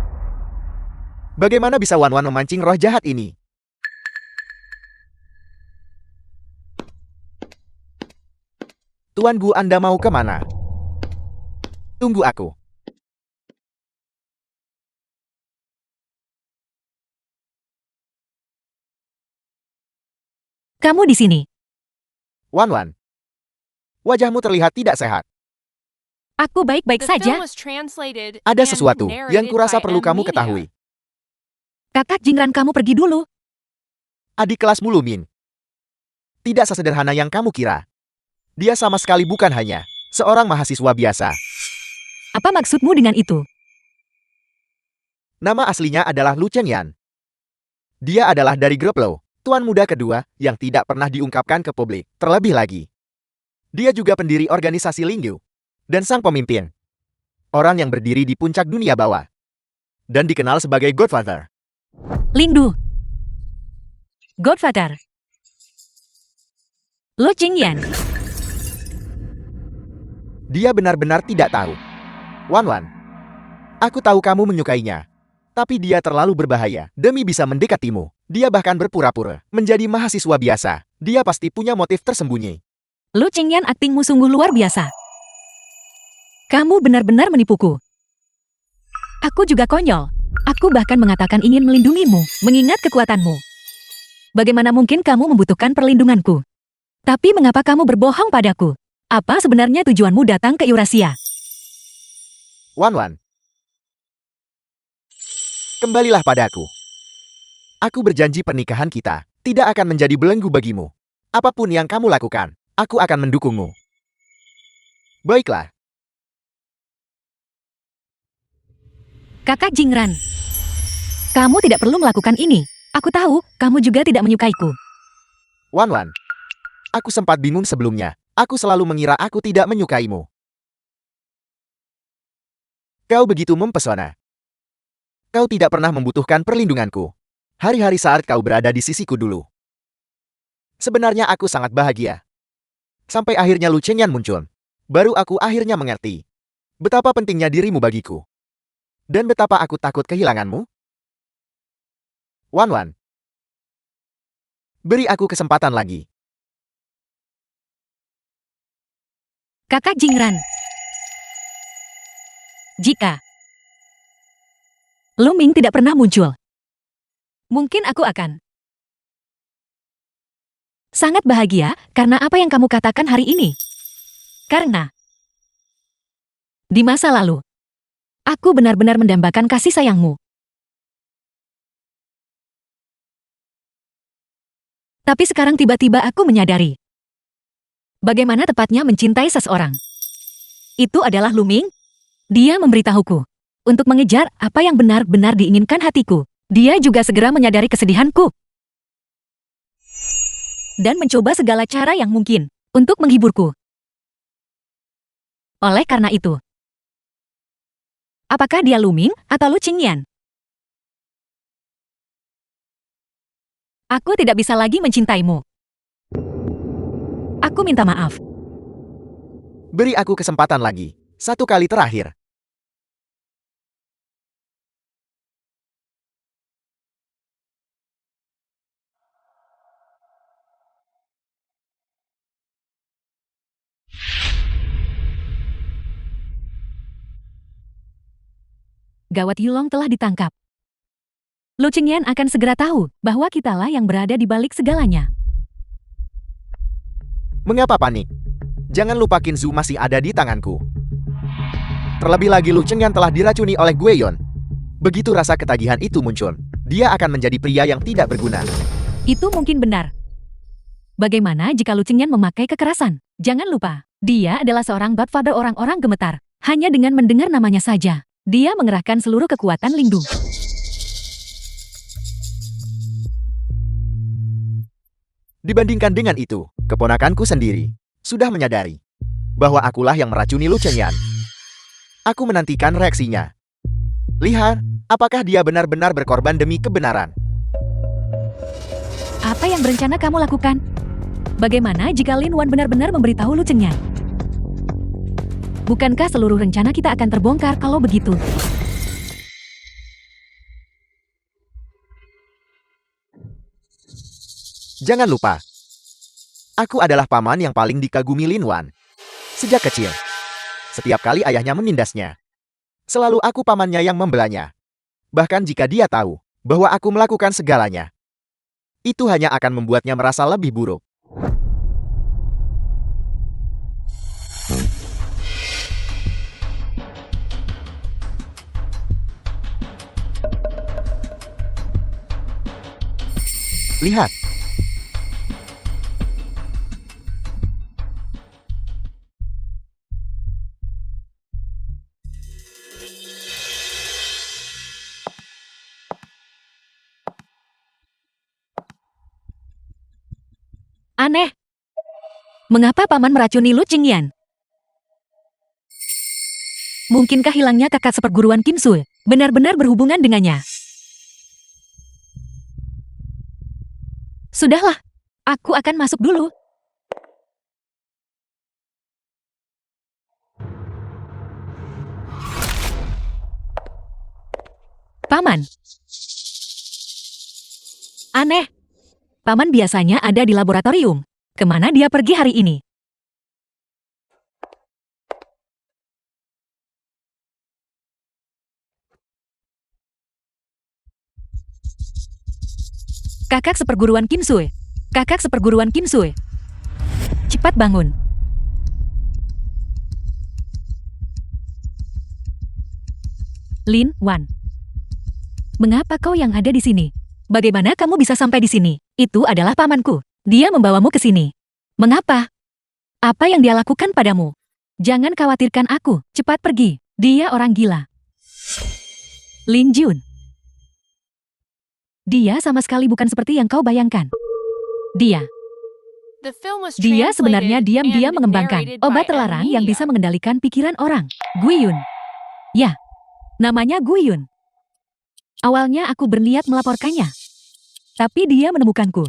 Bagaimana bisa Wan memancing roh jahat ini? Tuan Gu, Anda mau kemana? Tunggu aku. Kamu di sini. Wan, wajahmu terlihat tidak sehat. Aku baik-baik The film saja. was translated Ada and sesuatu yang narrated kurasa by perlu M kamu Media. ketahui. Kakak Jingran, kamu pergi dulu. Adik kelasmu Lumin. Tidak sesederhana yang kamu kira. Dia sama sekali bukan hanya seorang mahasiswa biasa. Apa maksudmu dengan itu? Nama aslinya adalah Lu Chengyan. Dia adalah dari grup Lo, tuan muda kedua yang tidak pernah diungkapkan ke publik. Terlebih lagi, dia juga pendiri organisasi Lingyu dan sang pemimpin. Orang yang berdiri di puncak dunia bawah dan dikenal sebagai Godfather. Lingdu. Godfather. Lu Qingyan. Dia benar-benar tidak tahu. Wan, aku tahu kamu menyukainya. Tapi dia terlalu berbahaya demi bisa mendekatimu. Dia bahkan berpura-pura menjadi mahasiswa biasa. Dia pasti punya motif tersembunyi. Lu Qingyan, aktingmu sungguh luar biasa. Kamu benar-benar menipuku. Aku juga konyol. Aku bahkan mengatakan ingin melindungimu, mengingat kekuatanmu. Bagaimana mungkin kamu membutuhkan perlindunganku? Tapi mengapa kamu berbohong padaku? Apa sebenarnya tujuanmu datang ke Eurasia? Wan, kembalilah padaku. Aku berjanji pernikahan kita tidak akan menjadi belenggu bagimu. Apapun yang kamu lakukan, aku akan mendukungmu. Baiklah. Kakak Jingran, kamu tidak perlu melakukan ini. Aku tahu, kamu juga tidak menyukaiku. Wan, aku sempat bingung sebelumnya. Aku selalu mengira aku tidak menyukaimu. Kau begitu mempesona. Kau tidak pernah membutuhkan perlindunganku. Hari-hari saat kau berada di sisiku dulu. Sebenarnya aku sangat bahagia. Sampai akhirnya Lu Chengyan muncul. Baru aku akhirnya mengerti betapa pentingnya dirimu bagiku. Dan betapa aku takut kehilanganmu. Wan, beri aku kesempatan lagi. Kakak Jingran, jika Lu Ming tidak pernah muncul, mungkin aku akan sangat bahagia karena apa yang kamu katakan hari ini. Karena di masa lalu, aku benar-benar mendambakan kasih sayangmu. Tapi sekarang tiba-tiba aku menyadari bagaimana tepatnya mencintai seseorang. Itu adalah Lu Ming. Dia memberitahuku untuk mengejar apa yang benar-benar diinginkan hatiku. Dia juga segera menyadari kesedihanku dan mencoba segala cara yang mungkin untuk menghiburku. Oleh karena itu, apakah dia Lu Ming atau Lu Qingyan? Aku tidak bisa lagi mencintaimu. Aku minta maaf. Beri aku kesempatan lagi. Satu kali terakhir. Gawat, Yulong telah ditangkap. Lu Qingyan akan segera tahu bahwa kitalah yang berada di balik segalanya. Mengapa panik? Jangan lupa Qinzu masih ada di tanganku. Terlebih lagi Lu Qingyan telah diracuni oleh Guiyon. Begitu rasa ketagihan itu muncul, dia akan menjadi pria yang tidak berguna. Itu mungkin benar. Bagaimana jika Lu Qingyan memakai kekerasan? Jangan lupa, dia adalah seorang godfather orang-orang gemetar. Hanya dengan mendengar namanya saja, dia mengerahkan seluruh kekuatan Lingdu. Dibandingkan dengan itu, keponakanku sendiri sudah menyadari bahwa akulah yang meracuni Lu Qingyan. Aku menantikan reaksinya. Lihat, apakah dia benar-benar berkorban demi kebenaran. Apa yang berencana kamu lakukan? Bagaimana jika Lin Wan benar-benar memberitahu Lu Qingyan? Bukankah seluruh rencana kita akan terbongkar kalau begitu? Jangan lupa, aku adalah paman yang paling dikagumi Lin Wan. Sejak kecil, setiap kali ayahnya menindasnya, selalu aku pamannya yang membelanya. Bahkan jika dia tahu bahwa aku melakukan segalanya, itu hanya akan membuatnya merasa lebih buruk. Lihat. Aneh. Mengapa paman meracuni Lu Qingyan? Mungkinkah hilangnya kakak seperguruan Kim Sue benar-benar berhubungan dengannya? Sudahlah, aku akan masuk dulu. Paman. Aneh. Paman biasanya ada di laboratorium. Kemana dia pergi hari ini? Kakak seperguruan Kim Sue. Kakak seperguruan Kim Sue. Cepat bangun. Lin Wan. Mengapa kau yang ada di sini? Bagaimana kamu bisa sampai di sini? Itu adalah pamanku. Dia membawamu ke sini. Mengapa? Apa yang dia lakukan padamu? Jangan khawatirkan aku. Cepat pergi. Dia orang gila. Lin Jun. Dia sama sekali bukan seperti yang kau bayangkan. Dia sebenarnya diam-diam mengembangkan obat terlarang yang bisa mengendalikan pikiran orang. Guiyun. Ya, namanya Guiyun. Awalnya aku berniat melaporkannya. Tapi dia menemukanku.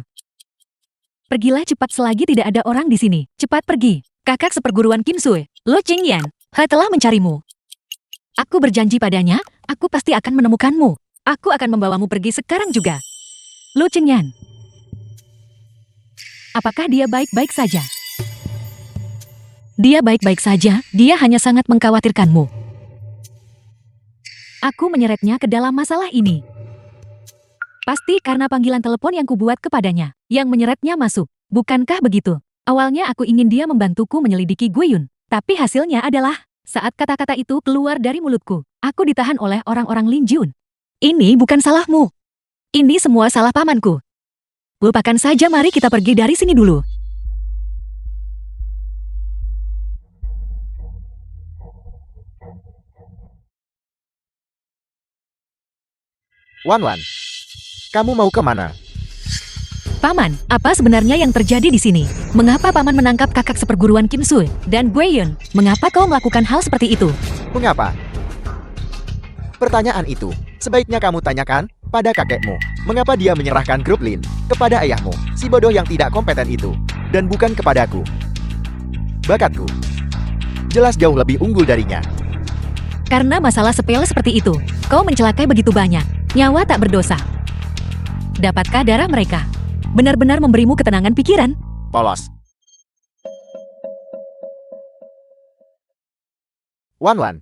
Pergilah cepat selagi tidak ada orang di sini. Cepat pergi. Kakak seperguruan Kim Sue, Lu Qingyan, telah mencarimu. Aku berjanji padanya, aku pasti akan menemukanmu. Aku akan membawamu pergi sekarang juga. Lu Qingyan. Apakah dia baik-baik saja? Dia baik-baik saja, dia hanya sangat mengkhawatirkanmu. Aku menyeretnya ke dalam masalah ini. Pasti karena panggilan telepon yang kubuat kepadanya, yang menyeretnya masuk. Bukankah begitu? Awalnya aku ingin dia membantuku menyelidiki Guiyun. Tapi hasilnya adalah, saat kata-kata itu keluar dari mulutku, aku ditahan oleh orang-orang Lin Jun. Ini bukan salahmu. Ini semua salah pamanku. Lupakan saja, mari kita pergi dari sini dulu. Wan Wan, kamu mau kemana? Paman, apa sebenarnya yang terjadi di sini? Mengapa Paman menangkap kakak seperguruan Kim Sui dan Gueyun? Mengapa kau melakukan hal seperti itu? Mengapa? Pertanyaan itu sebaiknya kamu tanyakan pada kakekmu. Mengapa dia menyerahkan grup Lin kepada ayahmu, si bodoh yang tidak kompeten itu, dan bukan kepadaku? Bakatku jelas jauh lebih unggul darinya. Karena masalah sepele seperti itu, kau mencelakai begitu banyak nyawa tak berdosa. Dapatkah darah mereka benar-benar memberimu ketenangan pikiran? Polos. Wan Wan,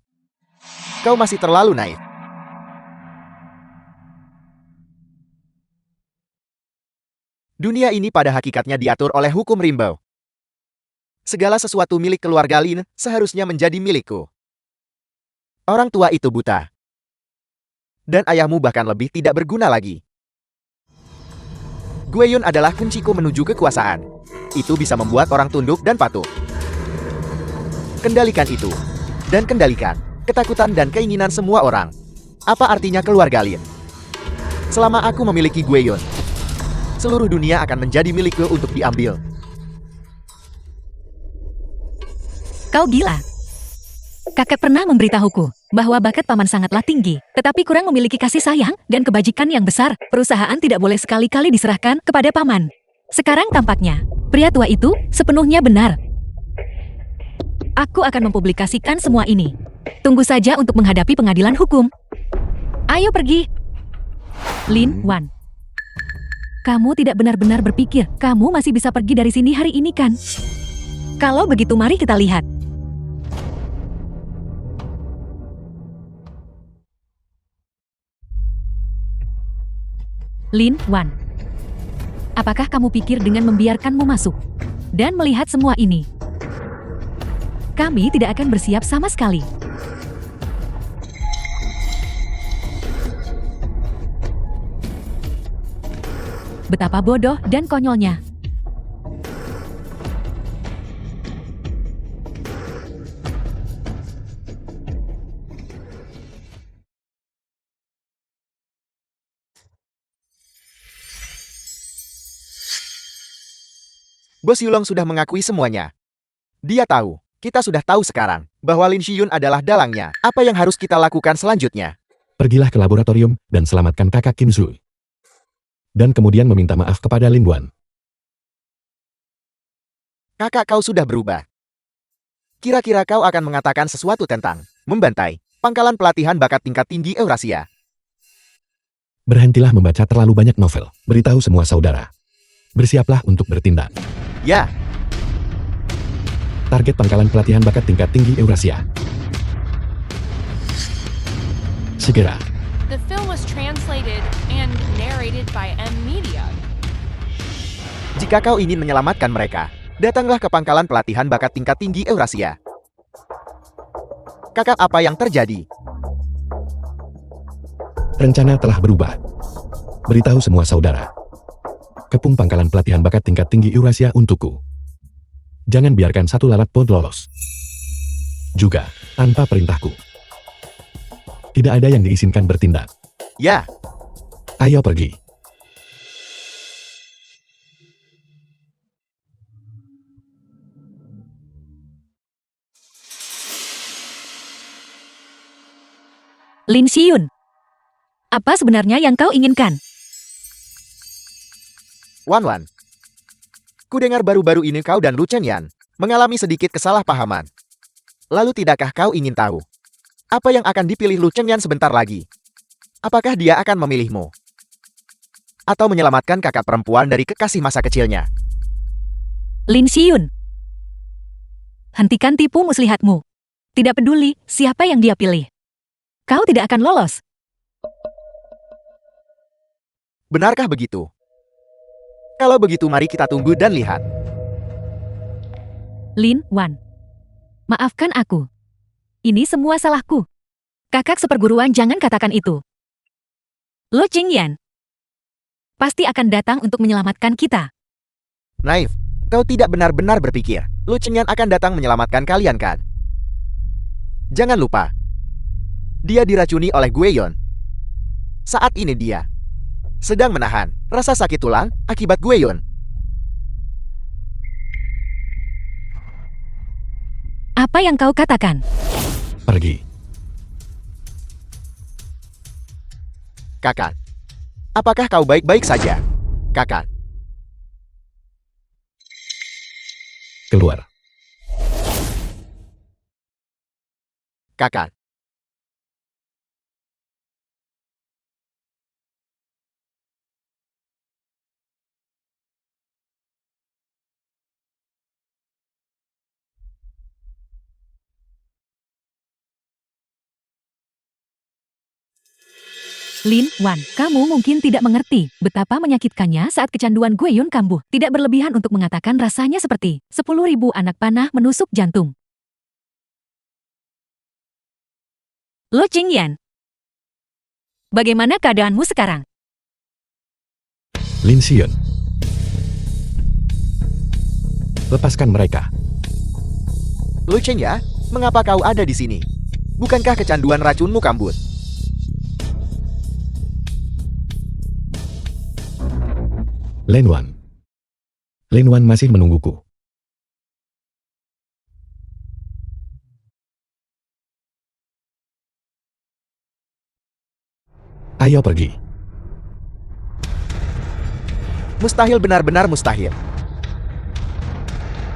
kau masih terlalu naif. Dunia ini pada hakikatnya diatur oleh hukum rimba. Segala sesuatu milik keluarga Lin seharusnya menjadi milikku. Orang tua itu buta. Dan ayahmu bahkan lebih tidak berguna lagi. Gueyun adalah kunciku menuju kekuasaan. Itu bisa membuat orang tunduk dan patuh. Kendalikan itu. Dan kendalikan ketakutan dan keinginan semua orang. Apa artinya keluarga Lin? Selama aku memiliki Gueyun, seluruh dunia akan menjadi milikku untuk diambil. Kau gila. Kakek pernah memberitahuku bahwa bakat paman sangatlah tinggi, tetapi kurang memiliki kasih sayang dan kebajikan yang besar. Perusahaan tidak boleh sekali-kali diserahkan kepada paman. Sekarang tampaknya, pria tua itu sepenuhnya benar. Aku akan mempublikasikan semua ini. Tunggu saja untuk menghadapi pengadilan hukum. Ayo pergi. Lin Wan. Kamu tidak benar-benar berpikir kamu masih bisa pergi dari sini hari ini kan? Kalau begitu mari kita lihat. Lin Wan, apakah kamu pikir dengan membiarkanmu masuk dan melihat semua ini, kami tidak akan bersiap sama sekali? Betapa bodoh dan konyolnya. Bos Yulong sudah mengakui semuanya. Dia tahu, kita sudah tahu sekarang, bahwa Lin Shiyun adalah dalangnya. Apa yang harus kita lakukan selanjutnya? Pergilah ke laboratorium dan selamatkan kakak Kim Sui. Dan kemudian meminta maaf kepada Lin Wan. Kakak kau sudah berubah. Kira-kira kau akan mengatakan sesuatu tentang membantai pangkalan pelatihan bakat tingkat tinggi Eurasia. Berhentilah membaca terlalu banyak novel. Beritahu semua saudara. Bersiaplah untuk bertindak. Ya, Target pangkalan pelatihan bakat tingkat tinggi Eurasia. Segera. The film was translated and narrated by M Media. jika kau ingin menyelamatkan mereka, datanglah ke pangkalan pelatihan bakat tingkat tinggi Eurasia. Kakak, apa yang terjadi? Rencana telah berubah. Beritahu semua saudara. Kepung pangkalan pelatihan bakat tingkat tinggi Eurasia untukku. Jangan biarkan satu lalat pun lolos. Juga, tanpa perintahku. Tidak ada yang diizinkan bertindak. Ya, Ayo pergi. Lin Shiyun, apa sebenarnya yang kau inginkan? Wan Wan. Ku dengar baru-baru ini kau dan Lu Chengyan mengalami sedikit kesalahpahaman. Lalu tidakkah kau ingin tahu apa yang akan dipilih Lu Chengyan sebentar lagi? Apakah dia akan memilihmu? Atau menyelamatkan kakak perempuan dari kekasih masa kecilnya? Lin Shiyun, hentikan tipu muslihatmu. Tidak peduli siapa yang dia pilih. Kau tidak akan lolos. Benarkah begitu? Kalau begitu mari kita tunggu dan lihat. Lin Wan, maafkan aku. Ini semua salahku. Kakak seperguruan jangan katakan itu. Lu Chengyan pasti akan datang untuk menyelamatkan kita. Naif, kau tidak benar-benar berpikir Lu Chengyan akan datang menyelamatkan kalian kan? Jangan lupa, dia diracuni oleh Gueyun. Saat ini dia sedang menahan rasa sakit tulang akibat gueon. Apa yang kau katakan? Pergi. Kakak, apakah kau baik-baik saja? Kakak, Keluar. kakak. Lin Wan, kamu mungkin tidak mengerti betapa menyakitkannya saat kecanduan gueon kambuh. Tidak berlebihan untuk mengatakan rasanya seperti 10.000 anak panah menusuk jantung. Lo Qingyan, bagaimana keadaanmu sekarang? Lin Xian. Lepaskan mereka. Lu Cheng ya, mengapa kau ada di sini? Bukankah kecanduan racunmu kambuh? Len Wan. Len Wan masih menungguku. Ayo pergi. Mustahil, benar-benar mustahil.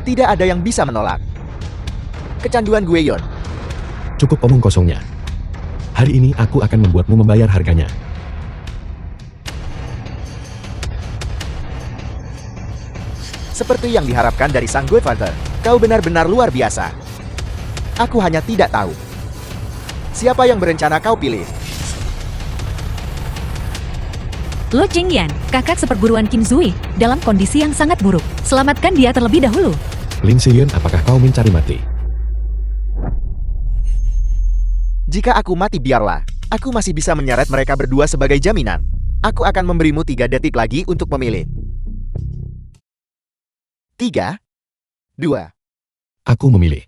Tidak ada yang bisa menolak kecanduan gueon. Cukup omong kosongnya. Hari ini aku akan membuatmu membayar harganya. Seperti yang diharapkan dari sang Godfather, kau benar-benar luar biasa. Aku hanya tidak tahu siapa yang berencana kau pilih. Lo Qingyan, kakak seperguruan Kim Zui, dalam kondisi yang sangat buruk. Selamatkan dia terlebih dahulu. Lin Xian, apakah kau mencari mati? Jika aku mati biarlah, aku masih bisa menyeret mereka berdua sebagai jaminan. Aku akan memberimu 3 detik lagi untuk memilih. 3, 2, Aku memilih.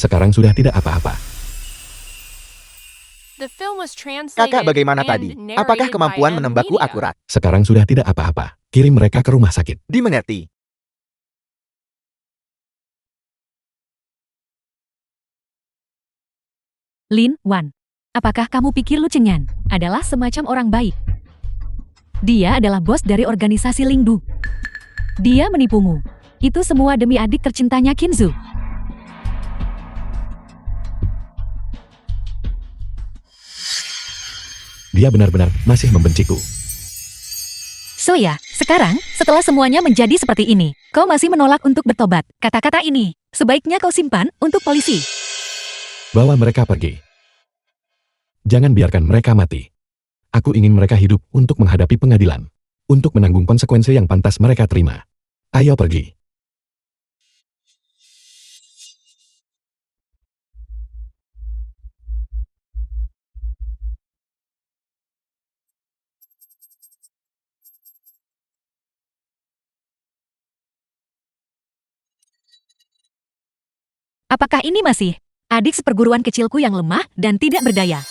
Sekarang sudah tidak apa-apa. The film was translated Kakak, bagaimana and tadi? narrated Apakah by kemampuan M menembakku Media. akurat? Sekarang sudah tidak apa-apa. Kirim mereka ke rumah sakit. Dimengerti. Lin Wan, apakah kamu pikir Lu Qingyan adalah semacam orang baik? Dia adalah bos dari organisasi Lingdu. Dia menipumu. Itu semua demi adik tercintanya Qinzu. Dia benar-benar masih membenciku. So ya, sekarang, setelah semuanya menjadi seperti ini, kau masih menolak untuk bertobat. Kata-kata ini, sebaiknya kau simpan untuk polisi. Bawa mereka pergi. Jangan biarkan mereka mati. Aku ingin mereka hidup untuk menghadapi pengadilan. Untuk menanggung konsekuensi yang pantas mereka terima. Ayo pergi. Apakah ini masih adik seperguruan kecilku yang lemah dan tidak berdaya?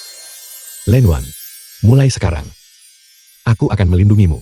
Len Wan, mulai sekarang, aku akan melindungimu.